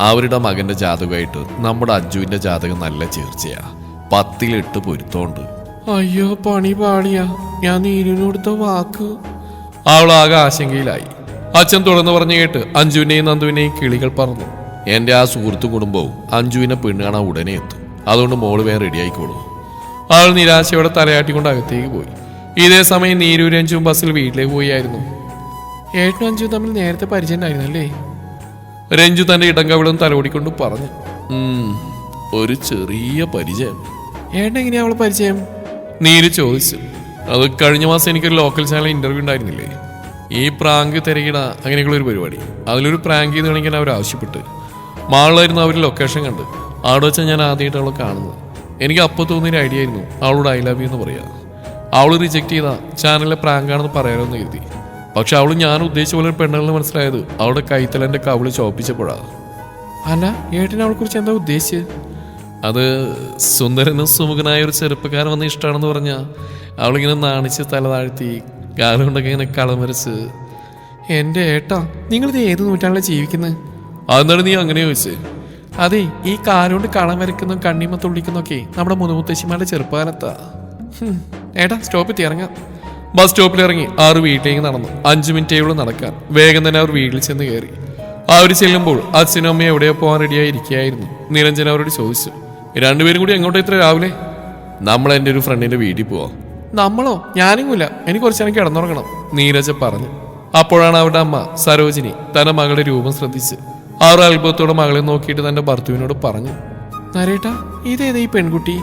അവരുടെ മകൻ്റെ ജാതകമായിട്ട് നമ്മുടെ അഞ്ജുവിൻ്റെ ജാതകം നല്ല ചേർച്ചയാ. 10-8 പൊരുത്തമുണ്ട്. അയ്യോ പണി പാടിയാ. ഞാൻ നീരിന് കൊടുത്ത വാക്ക്. അവളാകെ ആശങ്കയിലായി. അച്ഛൻ തുടർന്ന് പറഞ്ഞു കേട്ട് അഞ്ജുവിനെയും നന്ദുവിനെയും കിളികൾ പറഞ്ഞു, എൻ്റെ ആ സുഹൃത്തു കുടുംബവും അഞ്ജുവിനെ പെണ്ണ് കാണാൻ ഉടനെ എത്തും. അതുകൊണ്ട് മോള് വേറെ റെഡിയായിക്കോളൂ. അവൾ നിരാശയോടെ തലയാട്ടിക്കൊണ്ട് അകത്തേക്ക് പോയി. ഇതേ സമയം നീരു രഞ്ജുവും ബസ്സിൽ വീട്ടിലേക്ക് പോയായിരുന്നു. ഏട്ടനും അഞ്ചു തമ്മിൽ നേരത്തെ പരിചയം ഉണ്ടായിരുന്നല്ലേ? രഞ്ജു തന്റെ ഇടങ്കവിളും തലോടിക്കൊണ്ട് പറഞ്ഞു, ഒരു ചെറിയ പരിചയം. ഏട്ടൻ എങ്ങനെയാ അവളെ പരിചയം? നീര് ചോദിച്ചു. അത് കഴിഞ്ഞ മാസം എനിക്കൊരു ലോക്കൽ ചാനൽ ഇന്റർവ്യൂ ഉണ്ടായിരുന്നില്ലേ, ഈ പ്രാങ്ക് തിരക്കിട അങ്ങനെയൊക്കെയുള്ള ഒരു പരിപാടി. അതിലൊരു പ്രാങ്ക് ചെയ്ത് കാണിക്കാൻ അവർ ആവശ്യപ്പെട്ട് മാളിലായിരുന്നു അവർ ലൊക്കേഷൻ കണ്ട്. അവിടെ വെച്ചാൽ ഞാൻ ആദ്യമായിട്ട് അവളെ കാണുന്നത്. എനിക്ക് അപ്പോൾ തോന്നിയൊരു ഐഡിയ ആയിരുന്നു അവളോട് ഐ ലവ് യു എന്ന് പറയാ. അവൾ റിജക്ട് ചെയ്താ ചാനലിലെ പ്രാങ്കാണെന്ന് പറയാമെന്ന് കരുതി. പക്ഷെ അവൾ ഞാൻ ഉദ്ദേശിച്ച പോലെ പെണ്ണുകളെന്ന് മനസ്സിലായത് അവളുടെ കൈത്തലന്റെ കവിള് ചോപ്പിച്ചപ്പോഴാണ്. അല്ല ഏട്ടനെ അവളെ കുറിച്ച് എന്താ ഉദ്ദേശിച്ചത്? അത് സുന്ദരനും സുമുഖനായ ഒരു ചെറുപ്പക്കാരൻ വന്ന് ഇഷ്ടമാണെന്ന് പറഞ്ഞാൽ അവളിങ്ങനെ നാണിച്ച് തല താഴ്ത്തി കാലം കൊണ്ടൊക്കെ ഇങ്ങനെ കളം വരച്ച്. എൻ്റെ ഏട്ടാ, നിങ്ങളിത് ഏത് നൂറ്റാണ്ടിലാണ് ജീവിക്കുന്നത്? അതെന്താണ് നീ അങ്ങനെ ചോദിച്ചേ? അതെ, ഈ കാലുകൊണ്ട് കളം വരയ്ക്കുന്നതും കണ്ണിമ തുള്ളിക്കുന്നൊക്കെ നമ്മുടെ മുതുമുത്തശ്ശിമാരുടെ ചെറുപ്പകാലത്താ. ഏട്ടാ സ്റ്റോപ്പിൽ ഇറങ്ങാം. ബസ് സ്റ്റോപ്പിൽ ഇറങ്ങി അവർ വീട്ടിലേക്ക് നടന്നു. 5 മിനിറ്റേയുള്ളൂ നടക്കാൻ. വേഗം തന്നെ അവർ വീട്ടിൽ ചെന്ന് കയറി. അവർ ചെല്ലുമ്പോൾ അച്ഛനും അമ്മയും എവിടെയോ പോകാൻ റെഡിയായി ഇരിക്കുകയായിരുന്നു. നിരഞ്ജൻ അവരോട് ചോദിച്ചു, 2 പേരും കൂടി എങ്ങോട്ടാ ഇത്ര രാവിലെ? നമ്മൾ എൻ്റെ ഒരു ഫ്രണ്ടിന്റെ വീട്ടിൽ പോവാം. നമ്മളോ? ഞാനില്ല, എനിക്ക് കുറച്ചെനിക്ക് കിടന്നുറങ്ങണം, നീരജ പറഞ്ഞു. അപ്പോഴാണ് അവരുടെ അമ്മ സരോജിനി തന്റെ മകളുടെ രൂപം ശ്രദ്ധിച്ച് അവർ അത്ഭുതത്തോടെ മകളെ നോക്കിയിട്ട് തന്റെ ഭർത്തുവിനോട് പറഞ്ഞു, നരേട്ടാ ഇതേതാ ഈ പെൺകുട്ടി?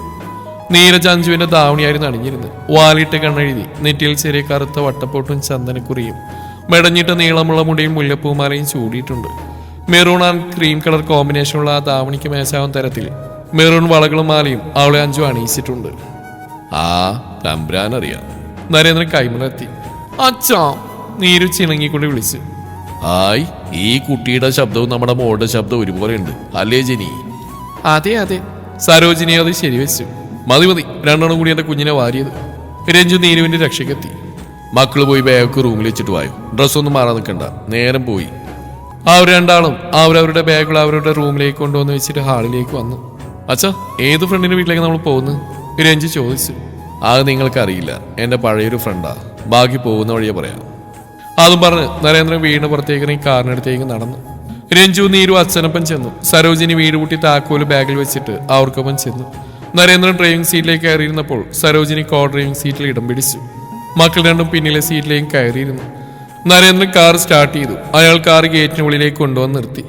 നീരജ അഞ്ജുവിന്റെ ധാവണിയായിരുന്നു അണിഞ്ഞിരുന്നത്. വാലിട്ട് കണ്ണെഴുതി, നെറ്റിയിൽ ചെറിയ കറുത്ത വട്ടപ്പൊട്ടും ചന്ദനക്കുറിയും മെടഞ്ഞിട്ട് നീളമുള്ള മുടിയും മുല്ലപ്പൂമാലയും ചൂടിയിട്ടുണ്ട്. മെറൂൺ ആൻഡ് ക്രീം കളർ കോമ്പിനേഷനുള്ള ആ ധാവണിക്ക് മേശാവുന്ന തരത്തിൽ മെറൂൺ വളകളും മാലയും അവളെ അഞ്ജു അണിയിച്ചിട്ടുണ്ട്. ആ തമ്പ്രാനറിയാം. നരേന്ദ്രൻ കൈമുലർത്തി. അച്ഛാ, നീരു ചിണങ്ങിക്കൊണ്ട് വിളിച്ചു. ആയ്, ഈ കുട്ടിയുടെ ശബ്ദവും നമ്മുടെ മോളുടെ ശബ്ദവും ഒരുപോലെ ഉണ്ട് അല്ലേ ജനി? അതെ അതെ. സരോജിനി അത് ശരിവെച്ചു. മതി മതി, 2 കൂടി എന്റെ കുഞ്ഞിനെ വാരിയത്. രഞ്ജു നീരുവിന്റെ രക്ഷയ്ക്കെത്തി. മക്കള് പോയി ബാഗ് റൂമിൽ വെച്ചിട്ട് വായോ, ഡ്രസ്സൊന്നും മാറാൻ നിൽക്കണ്ട, നേരം പോയി. അവർ രണ്ടാളും അവരവരുടെ ബാഗുകൾ അവരുടെ റൂമിലേക്ക് കൊണ്ടുവന്ന് വെച്ചിട്ട് ഹാളിലേക്ക് വന്നു. അച്ഛാ, ഏത് ഫ്രണ്ടിന്റെ വീട്ടിലേക്ക് നമ്മൾ പോകുന്നു? രഞ്ജു ചോദിച്ചു. അത് നിങ്ങൾക്കറിയില്ല, എന്റെ പഴയൊരു ഫ്രണ്ടാ, ബാക്കി പോകുന്ന വഴിയെ പറയാം. അതും പറഞ്ഞ് നരേന്ദ്രൻ വീടിന് പുറത്തേക്ക് കാറിനടുത്തേക്ക് നടന്നു. രഞ്ജു നീരു അച്ഛനൊപ്പം ചെന്നു. സരോജിനി വീട് കൂട്ടി താക്കോല് ബാഗിൽ വെച്ചിട്ട് അവർക്കൊപ്പം ചെന്നു. നരേന്ദ്രൻ ഡ്രൈവിംഗ് സീറ്റിലേക്ക് കയറിയിരുന്നപ്പോൾ സരോജിനി കോ ഡ്രൈവിംഗ് സീറ്റിൽ ഇടം പിടിച്ചു. മക്കൾ രണ്ടും പിന്നിലെ സീറ്റിലേക്ക് കയറിയിരുന്നു. നരേന്ദ്രൻ കാർ സ്റ്റാർട്ട് ചെയ്തു. അയാൾ കാർ ഗേറ്റിനുള്ളിലേക്ക് കൊണ്ടുവന്ന് നിർത്തി.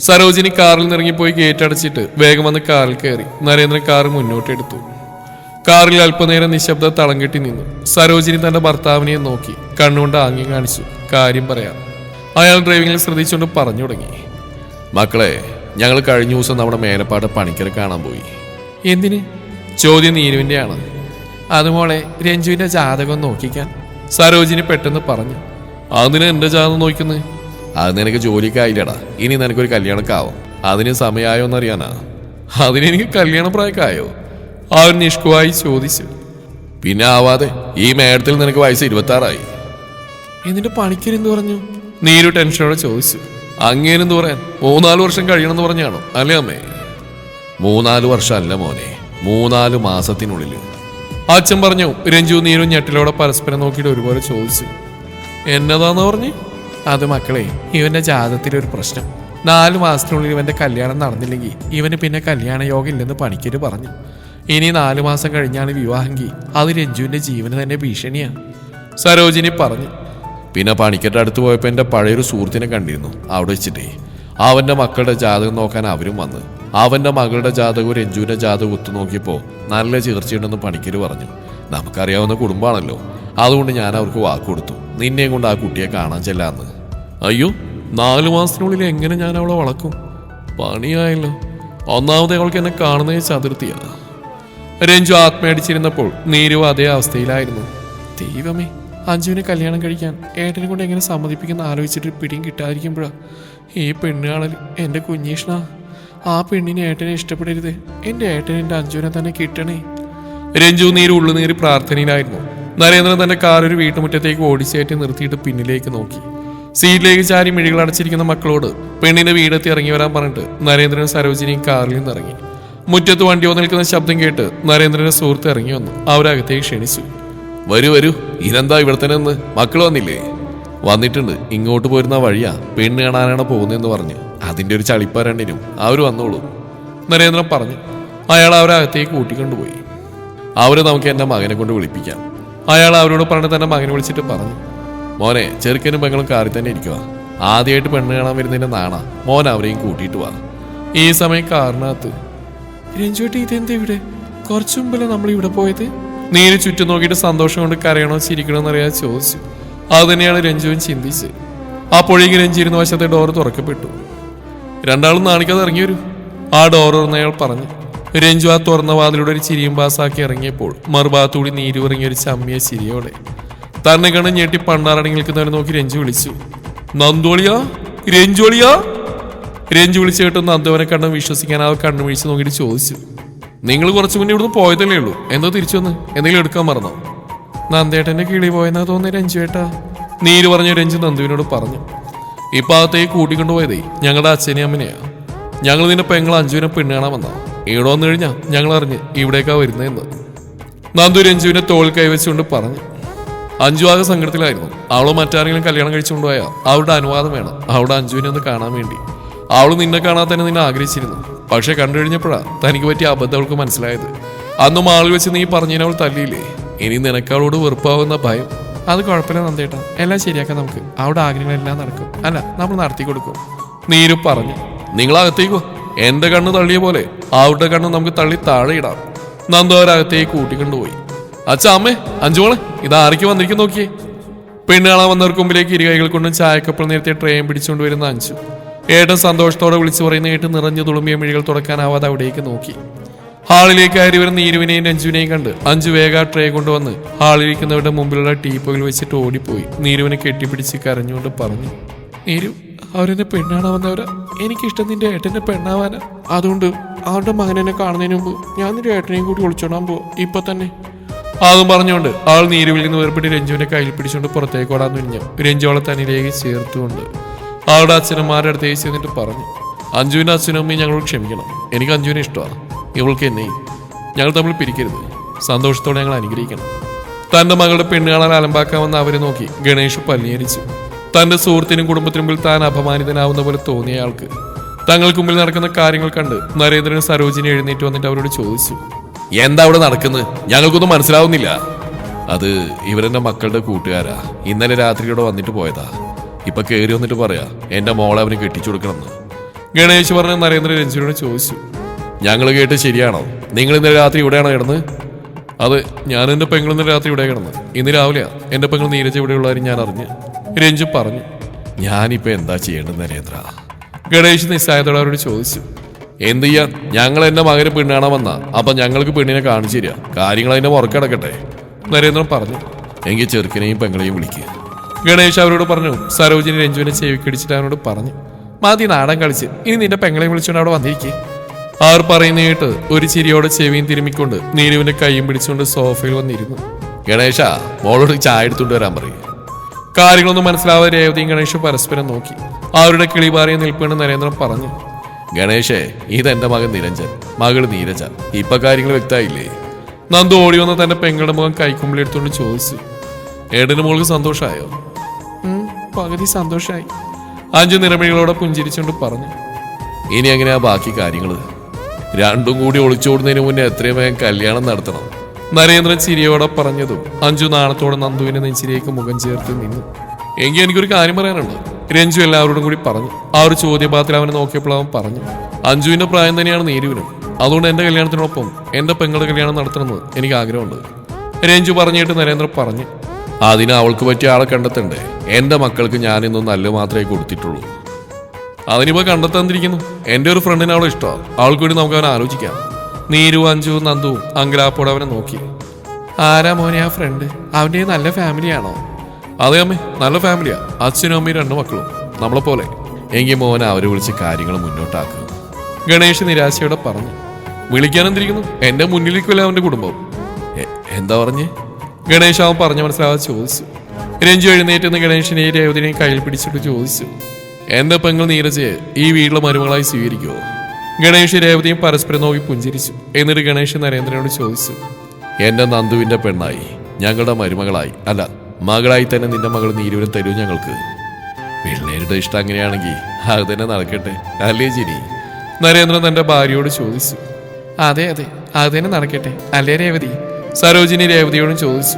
സരോജിനി കാറിൽ നിറങ്ങിപ്പോയി ഗേറ്റ് അടച്ചിട്ട് വേഗം വന്ന് കാറിൽ കയറി. നരേന്ദ്രൻ കാർ മുന്നോട്ടെടുത്തു. കാറിൽ അല്പനേരം നിശബ്ദ തളം കെട്ടി നിന്നു. സരോജിനി തന്റെ ഭർത്താവിനെ നോക്കി കണ്ണുകൊണ്ട് ആംഗ്യം കാണിച്ചു. കാര്യം പറയാം. അയാൾ ഡ്രൈവിംഗിൽ ശ്രദ്ധിച്ചുകൊണ്ട് പറഞ്ഞു തുടങ്ങി. മക്കളെ, ഞങ്ങൾ കഴിഞ്ഞ ദിവസം നമ്മുടെ മേലപ്പാട്ട് പണിക്കരെ കാണാൻ പോയി. എന്തിന്? ചോദ്യം നീരുവിന്റെ ആണ്. അതുമോളെ രഞ്ജുവിന്റെ ജാതകം നോക്കിക്കാൻ സരോജിനി പെട്ടെന്ന് പറഞ്ഞു. അതിന് എന്റെ ജാതകം നോക്കുന്നത്? അത് നിനക്ക് ജോലിക്കായില്ലടാ, ഇനി നിനക്കൊരു കല്യാണമൊക്കെ ആവും. അതിന് സമയമായോ എന്നറിയാനാ? അതിനെനിക്ക് കല്യാണ പ്രായക്കായോ? അവൻ നിഷ്കുവായി ചോദിച്ചു. പിന്നെ ആവാതെ, ഈ മേടത്തിൽ നിനക്ക് വയസ്സ് 26 എന്നിട്ട് പണിക്കരെന്ത് പറഞ്ഞു? നീരു ടെൻഷനോടെ ചോദിച്ചു. അങ്ങേനെന്ത് പറയാൻ? 3-4 വർഷം കഴിയണമെന്ന് പറഞ്ഞാണോ? അല്ലേ അമ്മേ? 3-4 വർഷം അല്ല മോനെ, 3-4 മാസത്തിനുള്ളിൽ, അച്ഛൻ പറഞ്ഞു. രഞ്ജു നീരും ഞെട്ടിലോടെ പരസ്പരം നോക്കിയിട്ട് ഒരുപോലെ ചോദിച്ചു. എന്നതാന്ന് പറഞ്ഞു? അത് മക്കളെ, ഇവന്റെ ജാതകത്തിലൊരു പ്രശ്നം. 4 മാസത്തിനുള്ളിൽ ഇവന്റെ കല്യാണം നടന്നില്ലെങ്കിൽ ഇവന് പിന്നെ കല്യാണ യോഗം ഇല്ലെന്ന് പണിക്കര് പറഞ്ഞു. ഇനി 4 മാസം കഴിഞ്ഞാണ് വിവാഹമെങ്കിൽ അത് രഞ്ജുവിന്റെ ജീവന് തന്നെ ഭീഷണിയാണ്, സരോജിനി പറഞ്ഞു. പിന്നെ പണിക്കരുടെ അടുത്ത് പോയപ്പോൾ എൻ്റെ പഴയൊരു സുഹൃത്തിനെ കണ്ടിരുന്നു. അവിടെ വെച്ചിട്ടേ അവൻ്റെ മക്കളുടെ ജാതകം നോക്കാൻ അവരും വന്ന് അവൻ്റെ മകളുടെ ജാതകവും രഞ്ജുവിൻ്റെ ജാതകം ഒത്തു നോക്കിയപ്പോൾ നല്ല ചേർച്ചയുണ്ടെന്ന് പണിക്കര് പറഞ്ഞു. നമുക്കറിയാവുന്ന കുടുംബമാണല്ലോ, അതുകൊണ്ട് ഞാൻ അവർക്ക് വാക്ക് കൊടുത്തു, നിന്നെയും കൊണ്ട് ആ കുട്ടിയെ കാണാൻ ചെല്ലാന്ന്. അയ്യോ, 4 മാസത്തിനുള്ളിൽ എങ്ങനെ ഞാൻ അവളെ വളക്കും? പണിയായല്ലോ. ഒന്നാമത് അവൾക്ക് എന്നെ കാണുന്നത് ചതുർത്ഥിയാണ്. രഞ്ജു ആത്മയടിച്ചിരുന്നപ്പോൾ നീരു അതേ അവസ്ഥയിലായിരുന്നു. ദൈവമേ, അഞ്ജുവിനെ കല്യാണം കഴിക്കാൻ ഏട്ടനെ കൊണ്ട് എങ്ങനെ സമ്മതിപ്പിക്കുന്ന ആലോചിച്ചിട്ട് പിടിയും കിട്ടാതിരിക്കുമ്പോഴാ ഈ പെണ്ണുകാണൽ. എൻ്റെ കുഞ്ഞീഷ്ണ, ആ പെണ്ണിനെ ഏട്ടനെ ഇഷ്ടപ്പെടരുത്. എൻ്റെ ഏട്ടൻ എൻ്റെ അഞ്ജുവിനെ തന്നെ കിട്ടണേ. രഞ്ജു നീര് ഉള്ളുനീറി പ്രാർത്ഥനയിലായിരുന്നു. നരേന്ദ്രൻ തന്റെ കാർ ഒരു വീട്ടുമുറ്റത്തേക്ക് ഓടിച്ചേറ്റി നിർത്തിയിട്ട് പിന്നിലേക്ക് നോക്കി. സീറ്റിലേക്ക് ചാരി മിഴികൾ അടച്ചിരിക്കുന്ന മക്കളോട് പെണ്ണിന്റെ വീടെത്തി ഇറങ്ങി വരാൻ പറഞ്ഞിട്ട് നരേന്ദ്രൻ സരോജിനിയും കാറിൽ നിന്ന് ഇറങ്ങി. മുറ്റത്ത് വണ്ടി നിൽക്കുന്ന ശബ്ദം കേട്ട് നരേന്ദ്രന്റെ സുഹൃത്ത് ഇറങ്ങി വന്നു. അവരകത്തേക്ക് ക്ഷണിച്ചു. വരൂ വരൂ, ഇതെന്താ ഇവിടെ തന്നെ നിന്ന്? മക്കൾ വന്നില്ലേ? വന്നിട്ടുണ്ട്. ഇങ്ങോട്ട് പോരുന്ന വഴിയാ, പെണ്ണ് കാണാനാണ് പോകുന്നതെന്ന് പറഞ്ഞു. അതിന്റെ ഒരു ചളിപ്പ രണ്ടിനും. അവർ വന്നോളൂ, നരേന്ദ്രൻ പറഞ്ഞു. അയാൾ അവരകത്തേക്ക് കൂട്ടിക്കൊണ്ടുപോയി. അവരെ നമുക്ക് എൻ്റെ മകനെ കൊണ്ട് വിളിപ്പിക്കാം. അയാൾ അവരോട് പറഞ്ഞിട്ട് തന്നെ മകനെ വിളിച്ചിട്ട് പറഞ്ഞു. മോനെ, ചെറുക്കനും പെങ്ങളും കാറിൽ തന്നെ ഇരിക്കുക. ആദ്യമായിട്ട് പെണ്ണ് കാണാൻ വരുന്നതിന്റെ നാണ. മോൻ അവരെയും കൂട്ടിയിട്ട് വാ. ഈ സമയം കാറിനകത്ത് രഞ്ജുവേട്ടി, ഇതെന്താ ഇവിടെ? കുറച്ചു മുമ്പല്ലേ നമ്മൾ ഇവിടെ പോയത്? നീര് ചുറ്റും നോക്കിയിട്ട് സന്തോഷം കൊണ്ട് കരയണോ ചിരിക്കണോ എന്നറിയാൻ ചോദിച്ചു. അത് തന്നെയാണ് രഞ്ജുവും ചിന്തിച്ച്. അപ്പോഴേക്ക് രഞ്ജിരുന്ന വശത്തെ ഡോർ തുറക്കപ്പെട്ടു. രണ്ടാളും നാണിക്കാതെ ഇറങ്ങി വരൂ, ആ ഡോർ തുറന്നയാൾ പറഞ്ഞു. രഞ്ജു ആ തുറന്ന വാതിലൂടെ ഒരു ചിരിയും പാസാക്കി ഇറങ്ങിയപ്പോൾ മറുഭാഗത്തൂടി നീരു ഇറങ്ങിയ ഒരു ചമ്മിയ ചിരിയോടെ തന്നെ കണ്ട് ഞെട്ടി പണ്ടാറടങ്ങി നിൽക്കുന്നവരെ നോക്കി രഞ്ജു വിളിച്ചു. നന്ദോളിയാ, രഞ്ജോളിയാ. രഞ്ജു വിളിച്ചു കേട്ട് നന്ദുവനെ കണ്ട് വിശ്വസിക്കാനാവ് കണ്ണു വീഴ്ച നോക്കിയിട്ട് ചോദിച്ചു. നിങ്ങൾ കുറച്ചു മുന്നേ ഇവിടുന്ന് പോയതല്ലേ ഉള്ളൂ, എന്തോ തിരിച്ചു വന്ന് എന്തെങ്കിലും എടുക്കാൻ മറന്നോ? നന്ദേട്ടന്റെ കിളി പോയെന്നാ തോന്നുന്നു രഞ്ജു ഏട്ടാ, നീര് പറഞ്ഞ രഞ്ജു നന്ദുവിനോട് പറഞ്ഞു. ഇപ്പൊ അകത്തേക്ക് കൂട്ടിക്കൊണ്ടുപോയതേ ഞങ്ങളുടെ അച്ഛനെയും അമ്മനെയാ. ഞങ്ങൾ നിന്റെ പെങ്ങൾ അഞ്ജുവിനെ പെണ്ണ് കാണാൻ വന്നാ. ഇവിടെ വന്നു കഴിഞ്ഞാൽ ഞങ്ങൾ അറിഞ്ഞ് ഇവിടേക്കാ വരുന്നതെന്ന് നന്ദു രഞ്ജുവിനെ തോൾ കൈവച്ചുകൊണ്ട് പറഞ്ഞു. അഞ്ജു ആകെ സങ്കടത്തിലായിരുന്നു. അവളോ മറ്റാരെങ്കിലും കല്യാണം കഴിച്ചുകൊണ്ടുപോയാൽ അവളുടെ അനുവാദം വേണം അവളുടെ അഞ്ജുവിനെ ഒന്ന് കാണാൻ വേണ്ടി. അവൾ നിന്നെ കാണാൻ തന്നെ നിന്നെ ആഗ്രഹിച്ചിരുന്നു. പക്ഷെ കണ്ടു കഴിഞ്ഞപ്പോഴാ തനിക്ക് പറ്റിയ അബദ്ധം അവൾക്ക് മനസ്സിലായത്. അന്നും ആളിൽ വെച്ച് നീ പറഞ്ഞതിന് അവൾ തല്ലിയില്ലേ? ഇനി നിനക്കവളോട് വെറുപ്പാവുന്ന ഭയം. അത് കുഴപ്പമില്ല നന്ദേട്ടാ, എല്ലാം ശരിയാക്കാം നമുക്ക്. അവിടെ ആഗ്രഹങ്ങളെല്ലാം നടക്കും. അല്ല, നമ്മൾ നടത്തി കൊടുക്കും, നീരു പറഞ്ഞു. നിങ്ങളകത്തേക്കോ, എന്റെ കണ്ണ് തള്ളിയ പോലെ അവരുടെ കണ്ണ് നമുക്ക് തള്ളി താഴെ ഇടാം. നന്ദു അവരകത്തേക്ക് കൂട്ടിക്കൊണ്ടുപോയി. അച്ഛാ, അമ്മേ, അഞ്ജുമോളെ, ഇതാരയ്ക്ക് വന്നിരിക്കും നോക്കിയേ. പെണ്ണ് കാണാൻ വന്നവർക്ക് മുമ്പിലേക്ക് ഇരുകൈകൾ കൊണ്ടും ചായക്കപ്പോൾ നേരത്തെ ട്രെയിൻ പിടിച്ചുകൊണ്ട് വരുന്ന അഞ്ജു. ഏട്ടൻ സന്തോഷത്തോടെ വിളിച്ചു പറയുന്ന കേട്ട് നിറഞ്ഞു തുളുമ്പിയ മിഴികൾ തുടക്കാനാവാതെ അവിടേക്ക് നോക്കി. ഹാളിലേക്ക് കയറി വരുന്ന നീരുവിനെയും രഞ്ജുവിനെയും കണ്ട് അഞ്ജു വേഗ ട്രേ കൊണ്ടുവന്ന് ഹാളിലിരിക്കുന്നവരുടെ മുമ്പിലുള്ള ടീപ്പോയിൽ വെച്ചിട്ട് ഓടിപ്പോയി നീരുവിനെ കെട്ടിപ്പിടിച്ച് കരഞ്ഞുകൊണ്ട് പറഞ്ഞു. നീരു, അവരെന്നെ പെണ്ണാണാൻ വന്നവരാ. എനിക്കിഷ്ടം നിന്റെ ഏട്ടന്റെ പെണ്ണാവാനാ. അതുകൊണ്ട് അവരുടെ മകനെന്നെ കാണുന്നതിന് മുമ്പ് ഞാൻ നിന്റെ ഏട്ടനെയും കൂടി ഒളിച്ചോടാൻ പോവാ ഇപ്പൊ തന്നെ. അതും പറഞ്ഞുകൊണ്ട് ആൾ നീരുവിൽ നിന്ന് വേർപ്പെട്ട് രഞ്ജുവിന്റെ കയ്യിൽ പിടിച്ചുകൊണ്ട് പുറത്തേക്ക് ഓടാൻ തുനിഞ്ഞു. രഞ്ജു അവളെ തന്നിലേക്ക് ചേർത്തുകൊണ്ട് അവളുടെ അച്ഛനന്മാരുടെ അടുത്തേക്ക് ചെന്നിട്ട് പറഞ്ഞു. അഞ്ജുവിന്റെ അച്ഛനും അമ്മയും ഞങ്ങളോട് ക്ഷമിക്കണം. എനിക്ക് അഞ്ജുവിനെ ഇഷ്ടമാണ്, ഇവൾക്ക് എന്നെയും. ഞങ്ങൾ തമ്മിൽ പിരിക്കരുത്. സന്തോഷത്തോടെ ഞങ്ങൾ അനുഗ്രഹിക്കണം. തന്റെ മകളുടെ പെണ്ണ് കാണാൻ അലമ്പാക്കാമെന്ന് അവരെ നോക്കി ഗണേഷ് പല്ലിയരിച്ചു. തന്റെ സുഹൃത്തിനും കുടുംബത്തിനും മുമ്പിൽ താൻ അപമാനിതനാവുന്ന പോലെ തോന്നിയ ആൾക്ക് തങ്ങൾക്ക് മുമ്പിൽ നടക്കുന്ന കാര്യങ്ങൾ കണ്ട് നരേന്ദ്രൻ സരോജിനി എഴുന്നേറ്റ് വന്നിട്ട് അവരോട് ചോദിച്ചു. എന്താ അവിടെ നടക്കുന്നത്? ഞങ്ങൾക്കൊന്നും മനസ്സിലാവുന്നില്ല. അത് ഇവരെന്റെ മക്കളുടെ കൂട്ടുകാരാ. ഇന്നലെ രാത്രിയോടെ വന്നിട്ട് പോയതാ. ഇപ്പൊ കയറി വന്നിട്ട് പറയാ എന്റെ മോളെ അവന് കെട്ടിച്ചു കൊടുക്കണമെന്ന്. ഗണേഷ് പറഞ്ഞ നരേന്ദ്രൻ രഞ്ജുവിനോട് ചോദിച്ചു. ഞങ്ങൾ കേട്ട് ശരിയാണോ? നിങ്ങൾ ഇന്നലെ രാത്രി ഇവിടെയാണോ കിടന്ന്? അത് ഞാൻ എന്റെ പെങ്ങൾ ഇന്നലെ രാത്രി ഇവിടെ കിടന്ന്. ഇന്ന് രാവിലെയാ എന്റെ പെങ്ങൾ നീരജ ഇവിടെയുള്ളവരും ഞാൻ അറിഞ്ഞ്. രഞ്ജു പറഞ്ഞു. ഞാനിപ്പോ എന്താ ചെയ്യേണ്ടത് നരേന്ദ്ര? ഗണേഷ് നിസ്സായത്തോടെ അവരോട് ചോദിച്ചു. എന്ത് ചെയ്യാൻ? ഞങ്ങൾ എന്റെ മകന് പെണ്ണാണാൻ വന്നാ അപ്പൊ ഞങ്ങൾക്ക് പെണ്ണിനെ കാണിച്ചു തരിക. കാര്യങ്ങൾ അതിന്റെ മുറക്കടക്കട്ടെ, നരേന്ദ്രൻ പറഞ്ഞു. എങ്കിൽ ചെറുക്കനെയും പെങ്ങളെയും വിളിക്കുക, ഗണേഷ് അവരോട് പറഞ്ഞു. സരോജിനി രഞ്ജുവിനെ ചെവിക്കടിച്ചിട്ട് അവനോട് പറഞ്ഞു. മതി നാടൻ കളിച്ച്, ഇനി നിന്റെ പെങ്ങളെയും വിളിച്ചുകൊണ്ട് അവിടെ വന്നിരിക്കേ. അവർ പറയുന്ന കേട്ട് ഒരു ചിരിയോടെ ചെവിയും തിരുമ്മിക്കൊണ്ട് നീരുവിന്റെ കൈയും പിടിച്ചുകൊണ്ട് സോഫയിൽ വന്നിരുന്നു. ഗണേഷ, മോളോട് ചായ എടുത്തുകൊണ്ട് വരാൻ പറയും. കാര്യങ്ങളൊന്നും മനസ്സിലാവാതെ രേവതിയും ഗണേഷും പരസ്പരം നോക്കി. അവരുടെ കിളിപാറിയ നിൽപ്പുകൊണ്ട് നരേന്ദ്രൻ പറഞ്ഞു. ഗണേഷേ, ഇതെന്റെ മകൻ നിരഞ്ജൻ, മകള് നീരജ. ഇപ്പൊ കാര്യങ്ങൾ വ്യക്തമായില്ലേ? നന്ദു ഓടി വന്ന് തന്റെ പെങ്ങളുടെ മുഖം കൈക്കുമ്പിളെടുത്തുകൊണ്ട് ചോദിച്ചു. ഏടന് മോൾക്ക് സന്തോഷമായോ? പകുതി സന്തോഷമായി, അഞ്ജു നിറമിഴികളോടെ പുഞ്ചിരിച്ചുകൊണ്ട് പറഞ്ഞു. ഇനി എങ്ങനെയാ ബാക്കി കാര്യങ്ങള്? രണ്ടും കൂടി ഒളിച്ചോടുന്നതിന് മുന്നേ എത്രയും വേഗം കല്യാണം നടത്തണം, നരേന്ദ്രൻ ചിരിയോടെ പറഞ്ഞതും അഞ്ജു നാണത്തോടെ നന്ദുവിന്റെ നെഞ്ചിലേക്ക് മുഖം ചേർത്ത് നിന്നു. എങ്കിൽ എനിക്കൊരു കാര്യം പറയാനുണ്ട്, രഞ്ജു എല്ലാവരോടും കൂടി പറഞ്ഞു. ആ ഒരു ചോദ്യപാത്രത്തിൽ അവനെ നോക്കിയപ്പോൾ അവൻ പറഞ്ഞു. അഞ്ജുവിന്റെ പ്രായം തന്നെയാണ് നീരുവിനും. അതുകൊണ്ട് എന്റെ കല്യാണത്തിനൊപ്പം എന്റെ പെങ്ങളുടെ കല്യാണം നടത്തണമെന്ന് എനിക്ക് ആഗ്രഹമുണ്ട്, രഞ്ജു പറഞ്ഞിട്ട് നരേന്ദ്രൻ പറഞ്ഞു. അതിന് അവൾക്ക് പറ്റിയ ആളെ കണ്ടെത്തണ്ടേ? എന്റെ മക്കൾക്ക് ഞാനിന്നും നല്ല മാത്രമേ കൊടുത്തിട്ടുള്ളൂ. അതിനിപ്പോ കണ്ടെത്താതിരിക്കുന്നു. എൻ്റെ ഒരു ഫ്രണ്ടിന് അവളെ ഇഷ്ടമാണ്. അവൾക്ക് വേണ്ടി നമുക്ക് അവനെ ആലോചിക്കാം. നീരു, അഞ്ചു, നന്ദുവും അങ്കലാപ്പോടെ അവനെ നോക്കി. ആരാ മോനെ ആ ഫ്രണ്ട്? അവൻ്റെ നല്ല ഫാമിലിയാണോ? അതെ അമ്മേ, നല്ല ഫാമിലിയാ. അച്ഛനും അമ്മയും 2 മക്കളും നമ്മളെ പോലെ. എങ്കിൽ മോനെ അവരെ വിളിച്ച് കാര്യങ്ങൾ മുന്നോട്ടാക്കുക. ഗണേഷ് നിരാശയോടെ പറഞ്ഞു. വിളിക്കാനെന്തിരിക്കുന്നു? എൻ്റെ മുന്നിലേക്കല്ലേ അവൻ്റെ കുടുംബം. എന്താ പറഞ്ഞേ? ഗണേഷ് അവൻ പറഞ്ഞു മനസ്സിലാവാതെ ചോദിച്ചു. രഞ്ജു എഴുന്നേറ്റെന്ന് ഗണേഷിനെ രേവതിനെയും കയ്യിൽ പിടിച്ചിട്ട് ചോദിച്ചു. എൻ്റെ പെങ്ങൾ നീരജയെ ഈ വീട്ടിലെ മരുമകളായി സ്വീകരിക്കുമോ? ഗണേഷ് രേവതിയും പരസ്പരം നോക്കി പുഞ്ചിരിച്ചു. എന്നിട്ട് ഗണേഷ് നരേന്ദ്രനോട് ചോദിച്ചു. എൻ്റെ നന്ദുവിൻ്റെ പെണ്ണായി, ഞങ്ങളുടെ മരുമകളായി, അല്ല മകളായി തന്നെ നിന്റെ മകൾ നീരുവിനെ തരൂ ഞങ്ങൾക്ക്. പിള്ളേരുടെ ഇഷ്ടം അങ്ങനെയാണെങ്കിൽ അത് തന്നെ നടക്കട്ടെ, അല്ലേ ജിനി? നരേന്ദ്രൻ തൻ്റെ ഭാര്യയോട് ചോദിച്ചു. അതെ അതെ, അത് തന്നെ നടക്കട്ടെ, അല്ലേ രേവതി? സരോജിനി രേവതിയോടും ചോദിച്ചു.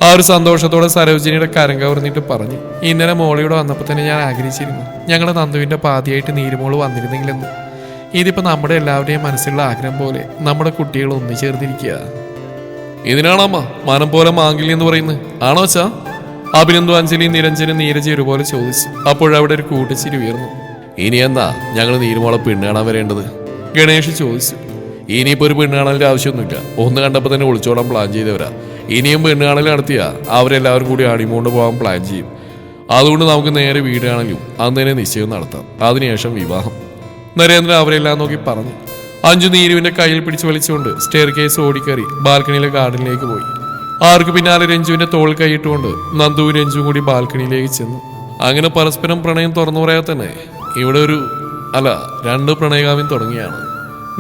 ആ ഒരു സന്തോഷത്തോടെ സരോജിനിയുടെ കരം കവർന്നിട്ട് പറഞ്ഞു. ഇന്നലെ മോളിയോട് വന്നപ്പോൾ തന്നെ ഞാൻ ആഗ്രഹിച്ചിരുന്നു ഞങ്ങളുടെ നന്ദുവിൻ്റെ പാതിയായിട്ട് നീരുമോള് വന്നിരുന്നെങ്കിലെന്ന്. ഇതിപ്പോൾ നമ്മുടെ എല്ലാവരുടെയും മനസ്സിലുള്ള ആഗ്രഹം പോലെ നമ്മുടെ കുട്ടികൾ ഒന്നിച്ചേർന്നിരിക്കുക. ഇതിനാണമ്മ മനം പോലെ മാംഗല്യം എന്ന് പറയുന്നത്, ആണോ അച്ഛാ? അഭിനന്ദു, അഞ്ജലി, നിരഞ്ജനും നീരജി ഒരുപോലെ ചോദിച്ചു. അപ്പോഴവിടെ ഒരു കൂട്ടച്ചിരി ഉയർന്നു. ഇനി എന്താ ഞങ്ങൾ നീരുമോളെ പെണ്ണ് കാണാൻ വരേണ്ടത്? ഗണേഷ് ചോദിച്ചു. ഇനിയിപ്പോൾ ഒരു പെണ്ണ് കാണാനുള്ള ആവശ്യമൊന്നുമില്ല. ഒന്ന് കണ്ടപ്പോൾ തന്നെ ഒളിച്ചോടാൻ പ്ലാൻ ചെയ്തവരാ. ഇനിയും പെണ്ണ് കാണൽ നടത്തിയാ അവരെല്ലാവരും കൂടി അണിമോണ്ട് പോകാൻ പ്ലാൻ ചെയ്യും. അതുകൊണ്ട് നമുക്ക് നേരെ വീട് കാണലും അന്ന് തന്നെ നിശ്ചയം നടത്താം, അതിനുശേഷം വിവാഹം. നരേന്ദ്രൻ അവരെല്ലാം നോക്കി പറഞ്ഞു. അഞ്ചു നീരുവിന്റെ കയ്യിൽ പിടിച്ച് വലിച്ചുകൊണ്ട് സ്റ്റെയർ കേസ് ഓടിക്കയറി ബാൽക്കണിയിലെ ഗാർഡനിലേക്ക് പോയി. ആർക്ക് പിന്നാലെ രഞ്ജുവിന്റെ തോൾ കൈയിട്ടുകൊണ്ട് നന്ദുവും രഞ്ജുവും കൂടി ബാൽക്കണിയിലേക്ക് ചെന്നു. അങ്ങനെ പരസ്പരം പ്രണയം തുറന്നു പറയാൻ തന്നെ ഇവിടെ ഒരു 2 പ്രണയകാവ്യം തുടങ്ങിയാണ്.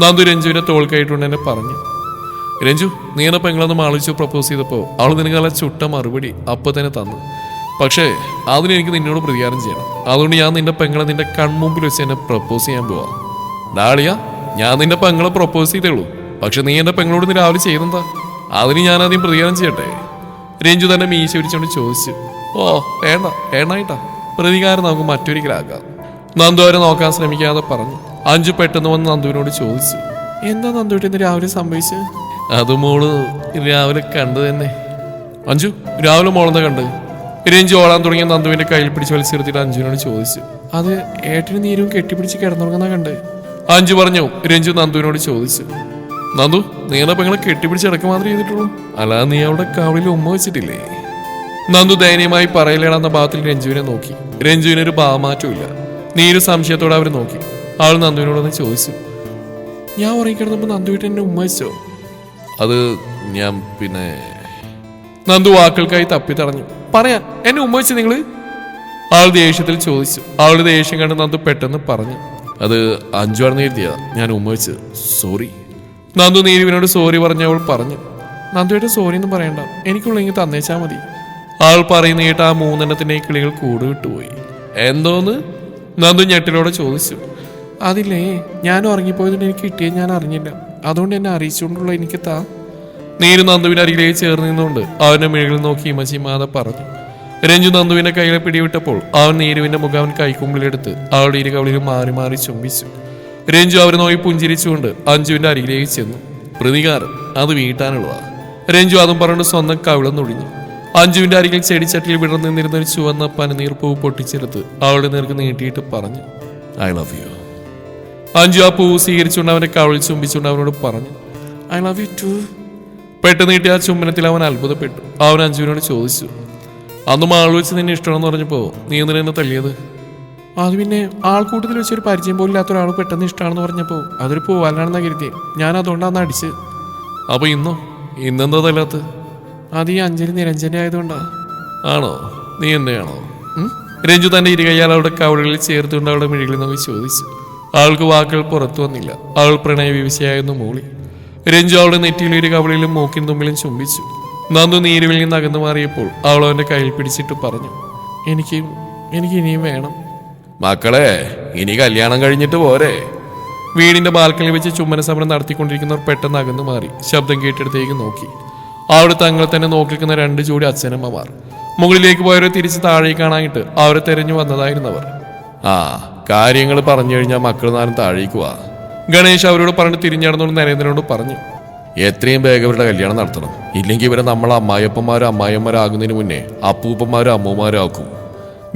നന്ദു രഞ്ജുവിന്റെ തോൾ കൈയിട്ടുകൊണ്ട് എന്നെ പറഞ്ഞു. രഞ്ജു, നീ എന്നെ പെങ്ങളൊന്നും ആലോചിച്ച് പ്രപ്പോസ് ചെയ്തപ്പോൾ അവൾ നിനക്ക് നല്ല ചുട്ട മറുപടി അപ്പം തന്നെ തന്നു. പക്ഷേ അതിനെനിക്ക് നിന്നോട് പ്രതികാരം ചെയ്യണം. അതുകൊണ്ട് ഞാൻ നിന്റെ പെങ്ങളെ നിന്റെ കൺമുമ്പിൽ വെച്ച് എന്നെ പ്രപ്പോസ് ചെയ്യാൻ പോവാ. ഡാളിയ, ഞാൻ നിന്റെ പെങ്ങളെ പ്രപ്പോസ് ചെയ്തേളൂ. പക്ഷെ നീ എന്റെ പെങ്ങളോട് നീ രാവിലെ ചെയ്തെന്താ? അതിന് ഞാൻ ആദ്യം പ്രതികാരം ചെയ്യട്ടെ? രഞ്ജു തന്നെ മീശ പിടിച്ചുകൊണ്ട് ചോദിച്ചു. ഓ വേണ്ട, വേണ്ടായിട്ടാ, പ്രതികാരം നമുക്ക് മറ്റൊരിക്കലാക്കാം. നന്ദു അവരെ നോക്കാൻ ശ്രമിക്കാതെ പറഞ്ഞു. അഞ്ചു പെട്ടെന്ന് വന്ന് നന്ദുവിനോട് ചോദിച്ചു. എന്താ നന്ദുവിട്ട് ഇന്ന് രാവിലെ സംഭവിച്ചത്? അത് മോള് രാവിലെ കണ്ടു തന്നെ. അഞ്ചു, രാവിലെ മോളെന്താ കണ്ട്? രഞ്ജു ഓളാൻ തുടങ്ങിയ നന്ദുവിന്റെ കയ്യിൽ പിടിച്ച് വലിച്ചെടുത്തിട്ട് അഞ്ജുവിനോട് ചോദിച്ചു. അത് ഏട്ടന് നീരും കെട്ടിപ്പിടിച്ച് കിടന്നുറങ്ങുന്ന കണ്ട്. അഞ്ചു പറഞ്ഞു. രഞ്ജു നന്ദുവിനോട് ചോദിച്ചു. നന്ദു, നീടെ പെങ്ങളെ കെട്ടിപ്പിടിച്ച് ഇടക്ക് മാത്രമേ ചെയ്തിട്ടുള്ളൂ, അല്ലാതെ നീ അവിടെ കാവലിൽ ഉമ്മ വെച്ചിട്ടില്ലേ? നന്ദു ദയനീയമായി പറയിലേടാന്ന ഭാഗത്തിൽ രഞ്ജുവിനെ നോക്കി. രഞ്ജുവിനൊരു ഭാവമാറ്റമില്ല. നീരു സംശയത്തോടെ അവർ നോക്കി. അവൾ നന്ദുവിനോടൊന്ന് ചോദിച്ചു. ഞാൻ ഉറങ്ങിക്കിടന്നപ്പോൾ നന്ദുവിട്ട് എന്നെ ഉമ്മ വെച്ചോ? അത് ഞാൻ പിന്നെ... നന്ദു വാക്കുകൾക്കായി തപ്പി തടഞ്ഞു. പറയാൻ എന്നെ ഉമ്മ വെച്ച് നിങ്ങള്? അവൾ ദേഷ്യത്തിൽ ചോദിച്ചു. അവളുടെ ദേഷ്യം കണ്ട് നന്ദു പെട്ടെന്ന് പറഞ്ഞു. അത് അഞ്ചുവാണെന്ന് കരുതിയാ ഞാൻ ഉമ്മ വെച്ച്, സോറി. നന്ദു നീരുവിനോട് സോറി പറഞ്ഞ അവൾ പറഞ്ഞു. നന്ദുവായിട്ട് സോറി ഒന്നും പറയണ്ട, എനിക്കുള്ളെങ്കിൽ തന്നേച്ചാ മതി. അവൾ പറയുന്ന കേട്ട് ആ 3 കിളികൾ കൂട് വിട്ടുപോയി. എന്തോന്ന്? നന്ദു ഞെട്ടിലോടെ ചോദിച്ചു. അതില്ലേ, ഞാൻ ഉറങ്ങിപ്പോയതുകൊണ്ട് എനിക്ക് കിട്ടിയത് ഞാൻ അറിഞ്ഞില്ല, അതുകൊണ്ട് എന്നെ അറിയിച്ചുകൊണ്ടുള്ള എനിക്ക് താ. നീരു നന്ദുവിന്റെ അരികിലേക്ക് ചേർന്ന് നിന്നുകൊണ്ട് അവന്റെ മിഴികളിൽ നോക്കി ഇമച്ചിമാതെ പറഞ്ഞു. രഞ്ജു നന്ദുവിന്റെ കൈകളെ പിടിവിട്ടപ്പോൾ അവൻ നീരുവിന്റെ മുഖം അവൻ കൈക്കുമ്പിലെടുത്ത് അവളുടെ ഇരുകവളിലും മാറി മാറി ചുംബിച്ചു. രഞ്ജു അവരെ നോക്കി പുഞ്ചിരിച്ചുകൊണ്ട് അഞ്ജുവിന്റെ അരികിലേക്ക് ചെന്നു. പ്രതികാരം അത് വീട്ടാനുള്ളതാ. രഞ്ജു അതും പറഞ്ഞുകൊണ്ട് സ്വന്തം കവിളന്നൊടിഞ്ഞു. അഞ്ജുവിന്റെ അരികിൽ ചെടിച്ചട്ടിയിൽ വിടർന്നു നിന്നിരുന്ന ഒരു ചുവന്ന പനിനീർപ്പൂവ് പൊട്ടിച്ചെടുത്ത് അവളുടെ നേർക്ക് നീട്ടിയിട്ട് പറഞ്ഞു. I love U. അഞ്ജു ആ പൂവ് സ്വീകരിച്ചുകൊണ്ട് അവന്റെ കവിളിൽ ചുംബിച്ചുകൊണ്ട് അവനോട് പറഞ്ഞു. I love you too. പെട്ടെന്ന് നീട്ടി ആ ചുംബനത്തിൽ അവൻ അത്ഭുതപ്പെട്ടു. അവൻ അഞ്ജുവിനോട് ചോദിച്ചു. അന്ന് മാൾ വെച്ച് നിന്നെ ഇഷ്ടമാണെന്ന് പറഞ്ഞപ്പോ നീ എന്തിനാ എന്നെ തല്ലിയത്? അത് പിന്നെ ആൾക്കൂട്ടത്തിൽ വെച്ചൊരു പരിചയം പോലും ഇല്ലാത്ത ഒരാൾ പെട്ടെന്ന് ഇഷ്ടമാണെന്ന് പറഞ്ഞപ്പോൾ അതൊരു പോവാലാണെന്നാ കരുതിയേ. ഞാൻ അതുകൊണ്ടാണ് അടിച്ച്. അപ്പൊ ഇന്നെന്താ തല്ലാത്ത? അത് ഈ അഞ്ജലി നിരഞ്ജന ആയതുകൊണ്ടാ. ആണോ? നീ എന്നെയാണോ? രഞ്ജു തന്റെ ഇരുകൈയാൽ അവളുടെ കവളുകളിൽ ചേർത്തുകൊണ്ട് അവളുടെ മിഴികളിൽ നോക്കി ചോദിച്ചു. അവൾക്ക് വാക്കുകൾ പുറത്തു വന്നില്ല. അവൾ പ്രണയവിവശയായിരുന്നു മൂളി. രഞ്ജു അവളുടെ നെറ്റിയിലും ഇരു കവളിലും മൂക്കിൻ തുമ്പിലും ചുംബിച്ചു. നന്ദു നീരുവിൽ നിന്ന് അകന്നു മാറിയപ്പോൾ അവൾ അവന്റെ കയ്യിൽ പിടിച്ചിട്ട് പറഞ്ഞു. എനിക്ക് ഇനിയും വേണം. മക്കളെ, ഇനി കല്യാണം കഴിഞ്ഞിട്ട് പോരെ? വീടിന്റെ ബാൽക്കണിയിൽ വെച്ച് ചുംബന സമരം നടത്തിക്കൊണ്ടിരിക്കുന്നവർ പെട്ടെന്ന് അകന്നു മാറി ശബ്ദം കേട്ടിടത്തേക്ക് നോക്കി. അവിടെ തങ്ങളെ തന്നെ നോക്കിക്കുന്ന 2 ജോഡി അച്ഛനമ്മമാർ. മുകളിലേക്ക് പോയവരെ തിരിച്ച് താഴേക്ക് കാണാനായിട്ട് അവരെ തെരഞ്ഞു വന്നതായിരുന്നവർ. ആ കാര്യങ്ങൾ പറഞ്ഞു കഴിഞ്ഞാൽ മക്കൾ നാലും താഴേക്ക് വാ. ഗണേഷ് അവരോട് പറഞ്ഞ് തിരിഞ്ഞടന്നുകൊണ്ട് നരേന്ദ്രനോട് പറഞ്ഞു. എത്രയും വേഗം ഇവരുടെ കല്യാണം നടത്തണം, ഇല്ലെങ്കിൽ ഇവരെ നമ്മളെ അമ്മായിയപ്പന്മാരും അമ്മായിയന്മാരാകുന്നതിന് മുന്നേ അപ്പൂപ്പന്മാരും അമ്മൂമാരും ആക്കും.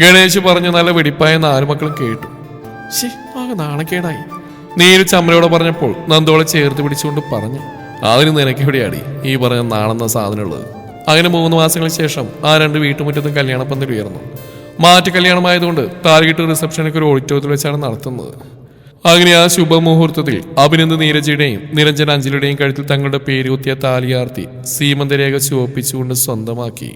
ഗണേഷ് പറഞ്ഞു. നല്ല വെടിപ്പായ 4 മക്കളും കേട്ടു. ശേ ആകെ നാണക്കേടായി. നീരജ് അമ്മയോട് പറഞ്ഞപ്പോൾ നന്ദോളെ ചേർത്ത് പിടിച്ചുകൊണ്ട് പറഞ്ഞു, അതിന് നിനക്കെവിടെയാടി ഈ പറഞ്ഞ നാണെന്ന സാധനമുള്ളത്. അങ്ങനെ 3 മാസങ്ങൾക്ക് ശേഷം ആ 2 വീട്ടുമുറ്റത്തും കല്യാണപ്പന്തൽ ഉയർന്നു. മാറ്റ് കല്യാണമായതുകൊണ്ട് താലികെട്ട് റിസപ്ഷനൊക്കെ ഒരു ഓഡിറ്റോറിയത്തിൽ വെച്ചാണ് നടത്തുന്നത്. അങ്ങനെ ആ ശുഭമുഹൂർത്തത്തിൽ അഭിനന്ദ് നീരജയുടെയും നിരഞ്ജൻ അഞ്ജലിയുടെയും കഴുത്തിൽ തങ്ങളുടെ പേര് കുത്തിയ താലിയാർത്തി സീമന്തരേഖ ചുവപ്പിച്ചുകൊണ്ട് സ്വന്തമാക്കി.